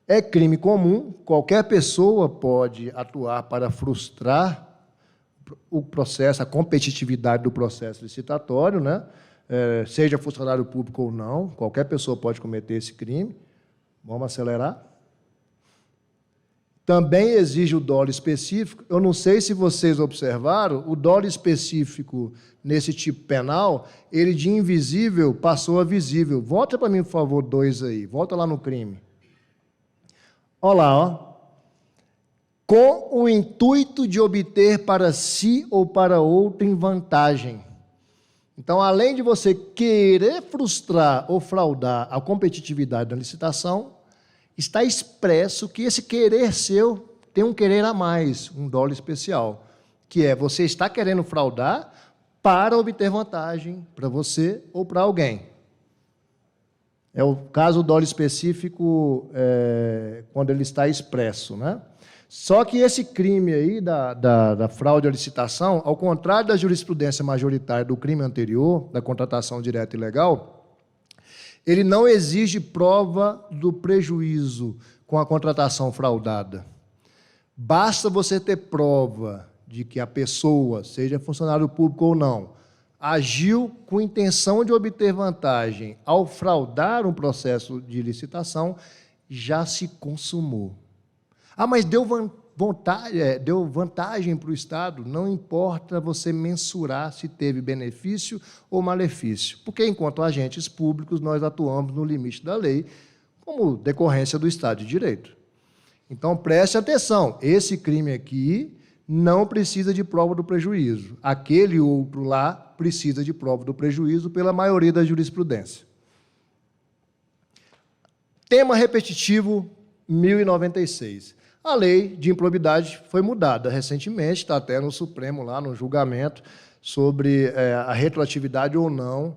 É crime comum, qualquer pessoa pode atuar para frustrar o processo, a competitividade do processo licitatório, né? Seja funcionário público ou não, qualquer pessoa pode cometer esse crime. Vamos acelerar. Também exige o dolo específico. Eu não sei se vocês observaram, o dolo específico nesse tipo penal, ele de invisível passou a visível. Volta para mim, por favor, 2 aí. Volta lá no crime. Olha lá, ó. Com o intuito de obter para si ou para outrem vantagem. Então, além de você querer frustrar ou fraudar a competitividade da licitação, está expresso que esse querer seu tem um querer a mais, um dolo especial, que é você está querendo fraudar para obter vantagem para você ou para alguém. É o caso do dolo específico, quando ele está expresso, né? Só que esse crime aí da fraude à licitação, ao contrário da jurisprudência majoritária do crime anterior, da contratação direta ilegal, ele não exige prova do prejuízo com a contratação fraudada. Basta você ter prova de que a pessoa, seja funcionário público ou não, agiu com intenção de obter vantagem ao fraudar um processo de licitação, já se consumou. Ah, mas deu vantagem para o Estado? Não importa você mensurar se teve benefício ou malefício, porque, enquanto agentes públicos, nós atuamos no limite da lei, como decorrência do Estado de Direito. Então, preste atenção, esse crime aqui não precisa de prova do prejuízo. Aquele outro lá precisa de prova do prejuízo pela maioria da jurisprudência. Tema repetitivo 1096. A lei de improbidade foi mudada recentemente, está até no Supremo, lá no julgamento, sobre a retroatividade ou não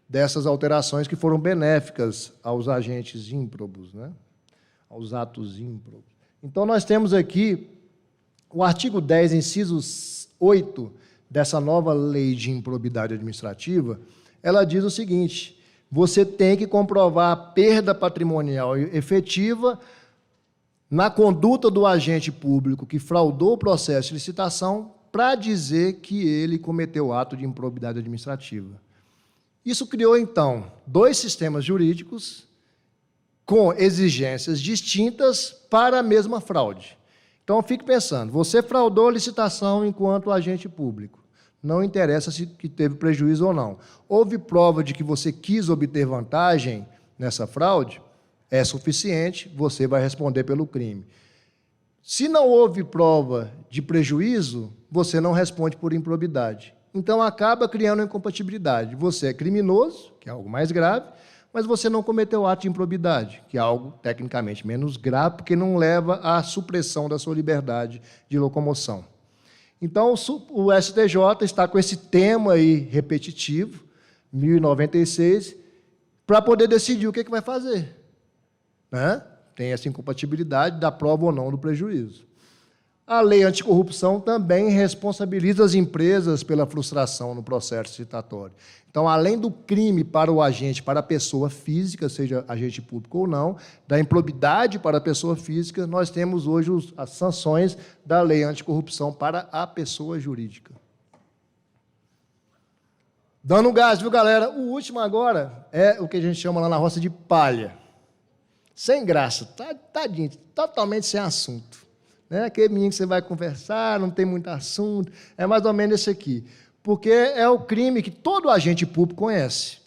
dessas alterações que foram benéficas aos agentes ímprobos, né? Aos atos ímprobos. Então, nós temos aqui o artigo 10, inciso 8, dessa nova lei de improbidade administrativa, ela diz o seguinte: você tem que comprovar a perda patrimonial efetiva na conduta do agente público que fraudou o processo de licitação para dizer que ele cometeu ato de improbidade administrativa. Isso criou, então, dois sistemas jurídicos com exigências distintas para a mesma fraude. Então, fique pensando, você fraudou a licitação enquanto agente público. Não interessa se que teve prejuízo ou não. Houve prova de que você quis obter vantagem nessa fraude? É suficiente, você vai responder pelo crime. Se não houve prova de prejuízo, você não responde por improbidade. Então, acaba criando incompatibilidade. Você é criminoso, que é algo mais grave, mas você não cometeu ato de improbidade, que é algo tecnicamente menos grave, porque não leva à supressão da sua liberdade de locomoção. Então, o STJ está com esse tema aí repetitivo, 1096, para poder decidir o que vai fazer. Né? Tem essa incompatibilidade da prova ou não do prejuízo. A lei anticorrupção também responsabiliza as empresas pela frustração no processo licitatório. Então, além do crime para o agente, para a pessoa física, seja agente público ou não, da improbidade para a pessoa física, nós temos hoje as sanções da lei anticorrupção para a pessoa jurídica. Dando gás, viu, galera? O último agora é o que a gente chama lá na roça de palha. Sem graça, tadinho, totalmente sem assunto. Né? Aquele menino que você vai conversar, não tem muito assunto, é mais ou menos esse aqui. Porque é o crime que todo agente público conhece.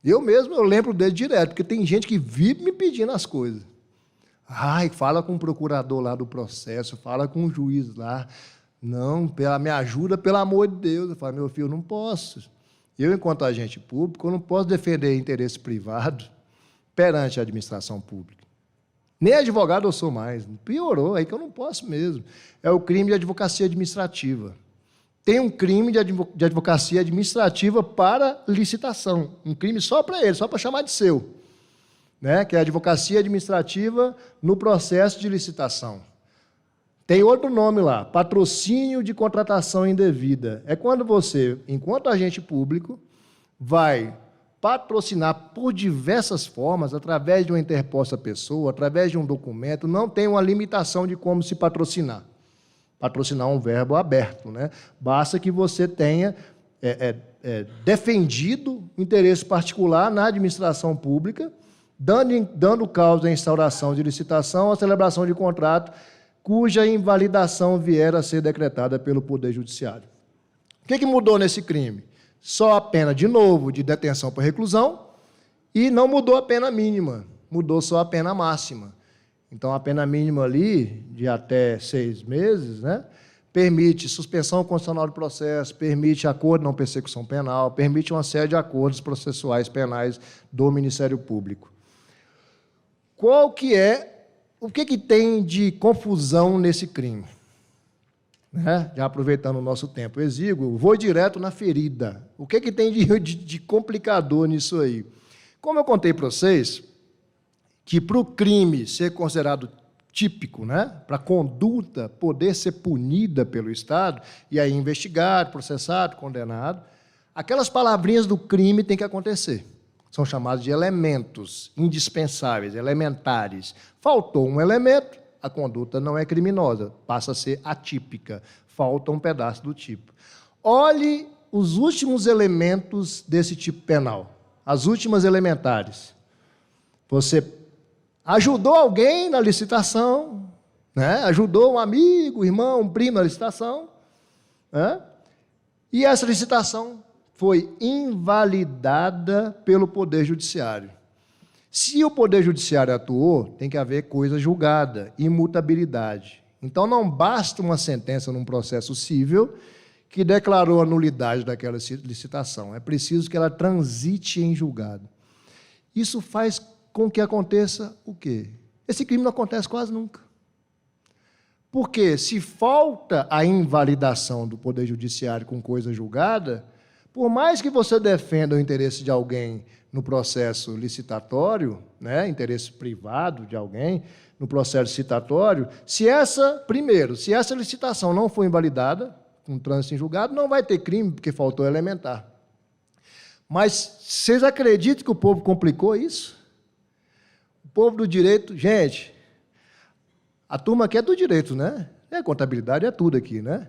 Eu mesmo, eu lembro dele direto, porque tem gente que vive me pedindo as coisas. Ai, fala com o procurador lá do processo, fala com o juiz lá. Não, me ajuda, pelo amor de Deus. Eu falo, meu filho, eu não posso. Eu, enquanto agente público, eu não posso defender interesse privado perante a administração pública. Nem advogado eu sou mais. Piorou, aí que eu não posso mesmo. É o crime de advocacia administrativa. Tem um crime de advocacia administrativa para licitação. Um crime só para ele, só para chamar de seu. Né? Que é a advocacia administrativa no processo de licitação. Tem outro nome lá, patrocínio de contratação indevida. É quando você, enquanto agente público, vai patrocinar por diversas formas, através de uma interposta pessoa, através de um documento, não tem uma limitação de como se patrocinar. Patrocinar é um verbo aberto, né? Basta que você tenha defendido interesse particular na administração pública, dando causa à instauração de licitação, à celebração de contrato, cuja invalidação vier a ser decretada pelo Poder Judiciário. O que mudou nesse crime? Só a pena, de novo, de detenção por reclusão, e não mudou a pena mínima, mudou só a pena máxima. Então, a pena mínima ali, de até 6 meses, né, permite suspensão condicional do processo, permite acordo de não persecução penal, permite uma série de acordos processuais penais do Ministério Público. O que tem de confusão nesse crime? né? Já aproveitando o nosso tempo exíguo, vou direto na ferida. O que tem de complicador nisso aí? Como eu contei para vocês, que para o crime ser considerado típico, né? Para a conduta poder ser punida pelo Estado, e aí investigado, processado, condenado, aquelas palavrinhas do crime têm que acontecer. São chamados de elementos indispensáveis, elementares. Faltou um elemento, a conduta não é criminosa, passa a ser atípica. Falta um pedaço do tipo. Olhe os últimos elementos desse tipo penal, as últimas elementares. Você ajudou alguém na licitação, né? Ajudou um amigo, irmão, um primo na licitação, né? E essa licitação foi invalidada pelo Poder Judiciário. Se o Poder Judiciário atuou, tem que haver coisa julgada, imutabilidade. Então, não basta uma sentença num processo cível que declarou a nulidade daquela licitação. É preciso que ela transite em julgado. Isso faz com que aconteça o quê? Esse crime não acontece quase nunca. Porque, se falta a invalidação do Poder Judiciário com coisa julgada, por mais que você defenda o interesse de alguém no processo licitatório, né, interesse privado de alguém no processo licitatório, se essa licitação não for invalidada, com trânsito em julgado, não vai ter crime, porque faltou elementar. Mas vocês acreditam que o povo complicou isso? O povo do direito, gente, a turma aqui é do direito, né? Contabilidade é tudo aqui, né?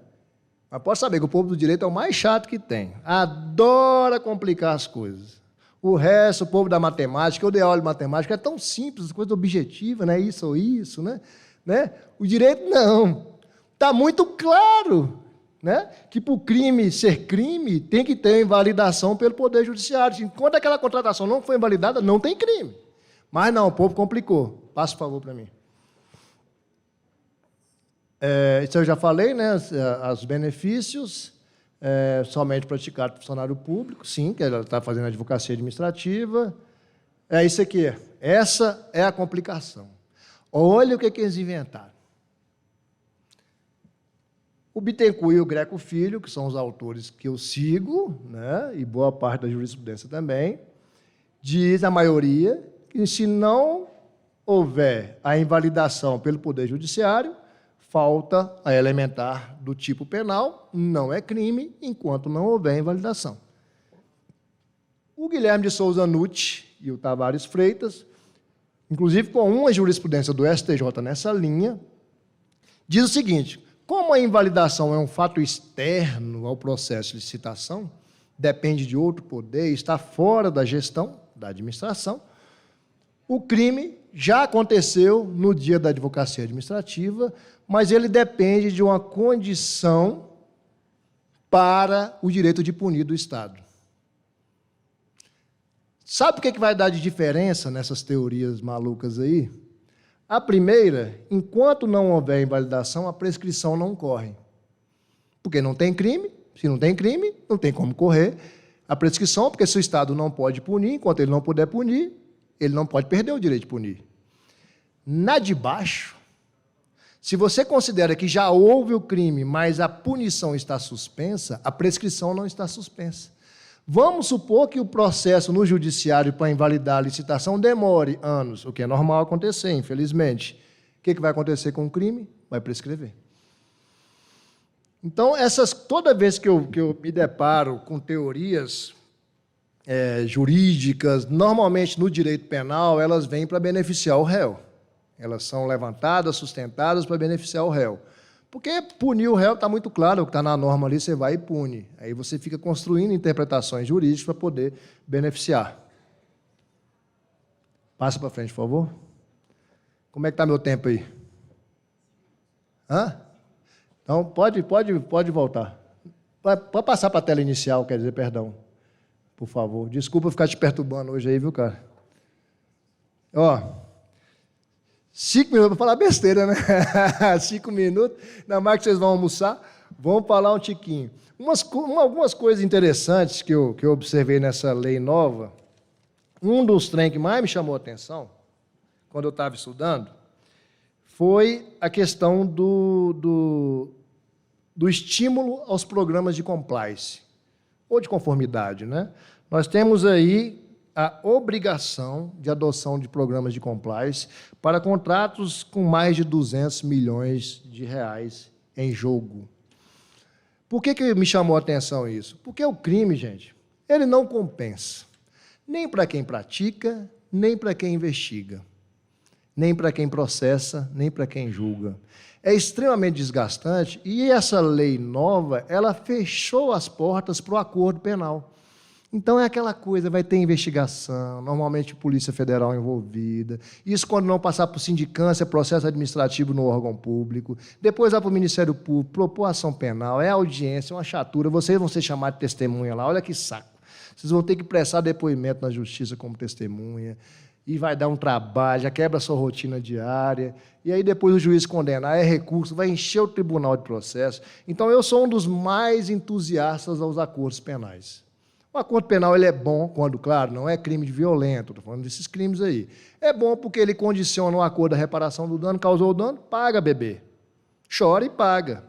Mas pode saber que o povo do direito é o mais chato que tem. Adora complicar as coisas. O resto, o povo da matemática, eu dei aula de matemática, é tão simples, coisa objetiva, né? Isso ou isso, né? O direito, não. Está muito claro, né? Que para o crime ser crime, tem que ter invalidação pelo Poder Judiciário. Enquanto aquela contratação não foi invalidada, não tem crime. Mas não, o povo complicou. Passa, por favor, para mim. Isso eu já falei, né? Os benefícios, somente praticado por funcionário público, sim, que ela está fazendo advocacia administrativa. É isso aqui. Essa é a complicação. Olha o que eles inventaram. O Bittencourt e o Greco Filho, que são os autores que eu sigo, né? E boa parte da jurisprudência também, diz, a maioria, que se não houver a invalidação pelo Poder Judiciário, falta a elementar do tipo penal, não é crime, enquanto não houver invalidação. O Guilherme de Souza Nucci e o Tavares Freitas, inclusive com uma jurisprudência do STJ nessa linha, diz o seguinte: como a invalidação é um fato externo ao processo de licitação, depende de outro poder, está fora da gestão, da administração, o crime já aconteceu no dia da advocacia administrativa, mas ele depende de uma condição para o direito de punir do Estado. Sabe o que vai dar de diferença nessas teorias malucas aí? A primeira, enquanto não houver invalidação, a prescrição não corre. Porque não tem crime, se não tem crime, não tem como correr a prescrição, porque se o Estado não pode punir, enquanto ele não puder punir, ele não pode perder o direito de punir. Na de baixo, se você considera que já houve o crime, mas a punição está suspensa, a prescrição não está suspensa. Vamos supor que o processo no judiciário para invalidar a licitação demore anos, o que é normal acontecer, infelizmente. O que vai acontecer com o crime? Vai prescrever. Então, toda vez que eu me deparo com teorias jurídicas, normalmente no direito penal, elas vêm para beneficiar o réu. Elas são levantadas, sustentadas para beneficiar o réu. Porque punir o réu está muito claro, o que está na norma ali, você vai e pune. Aí você fica construindo interpretações jurídicas para poder beneficiar. Passa para frente, por favor. Como é que está meu tempo aí? Hã? Então, pode voltar. Pode passar para a tela inicial, quer dizer, perdão. Por favor. Desculpa ficar te perturbando hoje aí, viu, cara? 5 minutos para falar besteira, né? 5 minutos, ainda mais que vocês vão almoçar, vamos falar um tiquinho. Algumas coisas interessantes que eu observei nessa lei nova, um dos trem que mais me chamou a atenção, quando eu estava estudando, foi a questão do estímulo aos programas de compliance, ou de conformidade, né? Nós temos aí a obrigação de adoção de programas de compliance para contratos com mais de 200 milhões de reais em jogo. Por que me chamou a atenção isso? Porque o crime, gente, ele não compensa, nem para quem pratica, nem para quem investiga, nem para quem processa, nem para quem julga. É extremamente desgastante e essa lei nova, ela fechou as portas para o acordo penal. Então, é aquela coisa, vai ter investigação, normalmente Polícia Federal envolvida, isso quando não passar por sindicância, processo administrativo no órgão público, depois vai para o Ministério Público, propor ação penal, é audiência, uma chatura, vocês vão ser chamados de testemunha lá, olha que saco. Vocês vão ter que prestar depoimento na justiça como testemunha, e vai dar um trabalho, já quebra a sua rotina diária, e aí depois o juiz condenar, é recurso, vai encher o tribunal de processo. Então, eu sou um dos mais entusiastas aos acordos penais. O acordo penal ele é bom quando, claro, não é crime de violento, estou falando desses crimes aí. É bom porque ele condiciona o acordo da reparação do dano, causou o dano, paga, bebê. Chora e paga,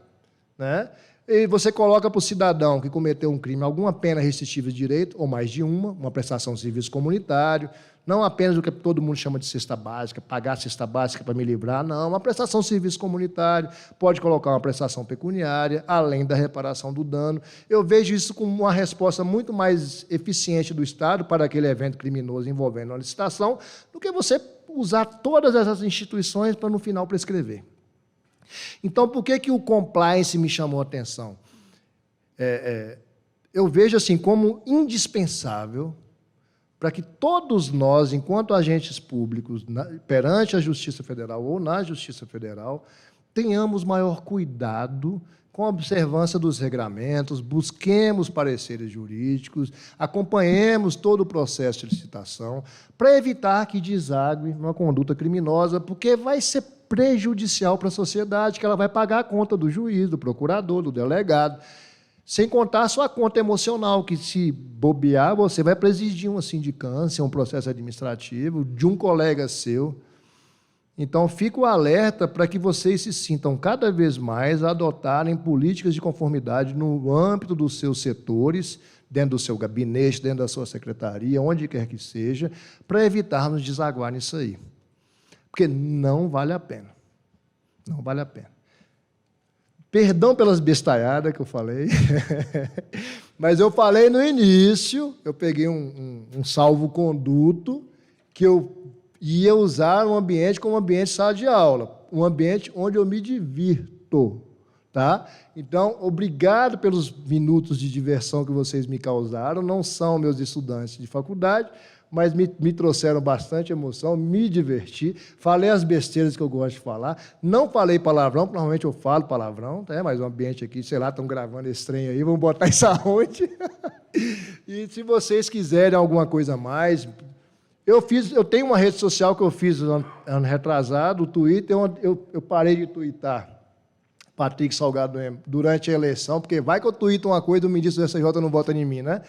né? E você coloca para o cidadão que cometeu um crime alguma pena restritiva de direito, ou mais de uma prestação de serviço comunitário, não apenas o que todo mundo chama de cesta básica, pagar a cesta básica para me livrar, não, uma prestação de serviço comunitário, pode colocar uma prestação pecuniária, além da reparação do dano. Eu vejo isso como uma resposta muito mais eficiente do Estado para aquele evento criminoso envolvendo uma licitação, do que você usar todas essas instituições para, no final, prescrever. Então, por que o compliance me chamou a atenção? Eu vejo assim como indispensável para que todos nós, enquanto agentes públicos, perante a Justiça Federal ou na Justiça Federal, tenhamos maior cuidado com a observância dos regramentos, busquemos pareceres jurídicos, acompanhemos todo o processo de licitação, para evitar que desague numa conduta criminosa, porque vai ser prejudicial para a sociedade, que ela vai pagar a conta do juiz, do procurador, do delegado, sem contar a sua conta emocional, que se bobear, você vai presidir uma sindicância, um processo administrativo de um colega seu. Então, fico alerta para que vocês se sintam cada vez mais a adotarem políticas de conformidade no âmbito dos seus setores, dentro do seu gabinete, dentro da sua secretaria, onde quer que seja, para evitarmos desaguar nisso aí. Porque não vale a pena. Não vale a pena. Perdão pelas bestalhadas que eu falei, mas eu falei no início, eu peguei um salvo-conduto que eu ia usar um ambiente como ambiente de sala de aula, um ambiente onde eu me divirto, tá? Então, obrigado pelos minutos de diversão que vocês me causaram, não são meus estudantes de faculdade, mas me trouxeram bastante emoção, me diverti, falei as besteiras que eu gosto de falar, não falei palavrão, porque normalmente eu falo palavrão, tá? Mas o ambiente aqui, sei lá, estão gravando esse trem aí, vamos botar isso aonde? E se vocês quiserem alguma coisa a mais, eu tenho uma rede social que eu fiz ano retrasado, o Twitter, eu parei de twittar Patrick Salgado durante a eleição, porque vai que eu tuito uma coisa e o ministro do SJ não vota em mim, né?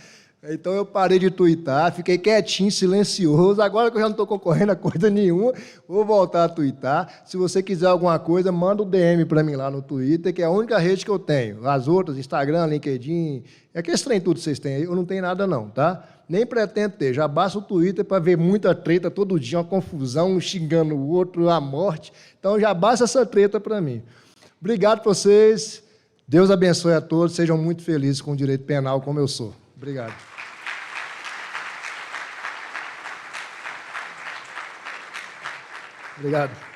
Então, eu parei de tuitar, fiquei quietinho, silencioso. Agora que eu já não estou concorrendo a coisa nenhuma, vou voltar a tuitar. Se você quiser alguma coisa, manda um DM para mim lá no Twitter, que é a única rede que eu tenho. As outras, Instagram, LinkedIn, é que esse trem tudo que vocês têm aí, eu não tenho nada não, tá? Nem pretendo ter, já basta o Twitter para ver muita treta todo dia, uma confusão, um xingando o outro, a morte. Então, já basta essa treta para mim. Obrigado por vocês, Deus abençoe a todos, sejam muito felizes com o direito penal como eu sou. Obrigado. Obrigado.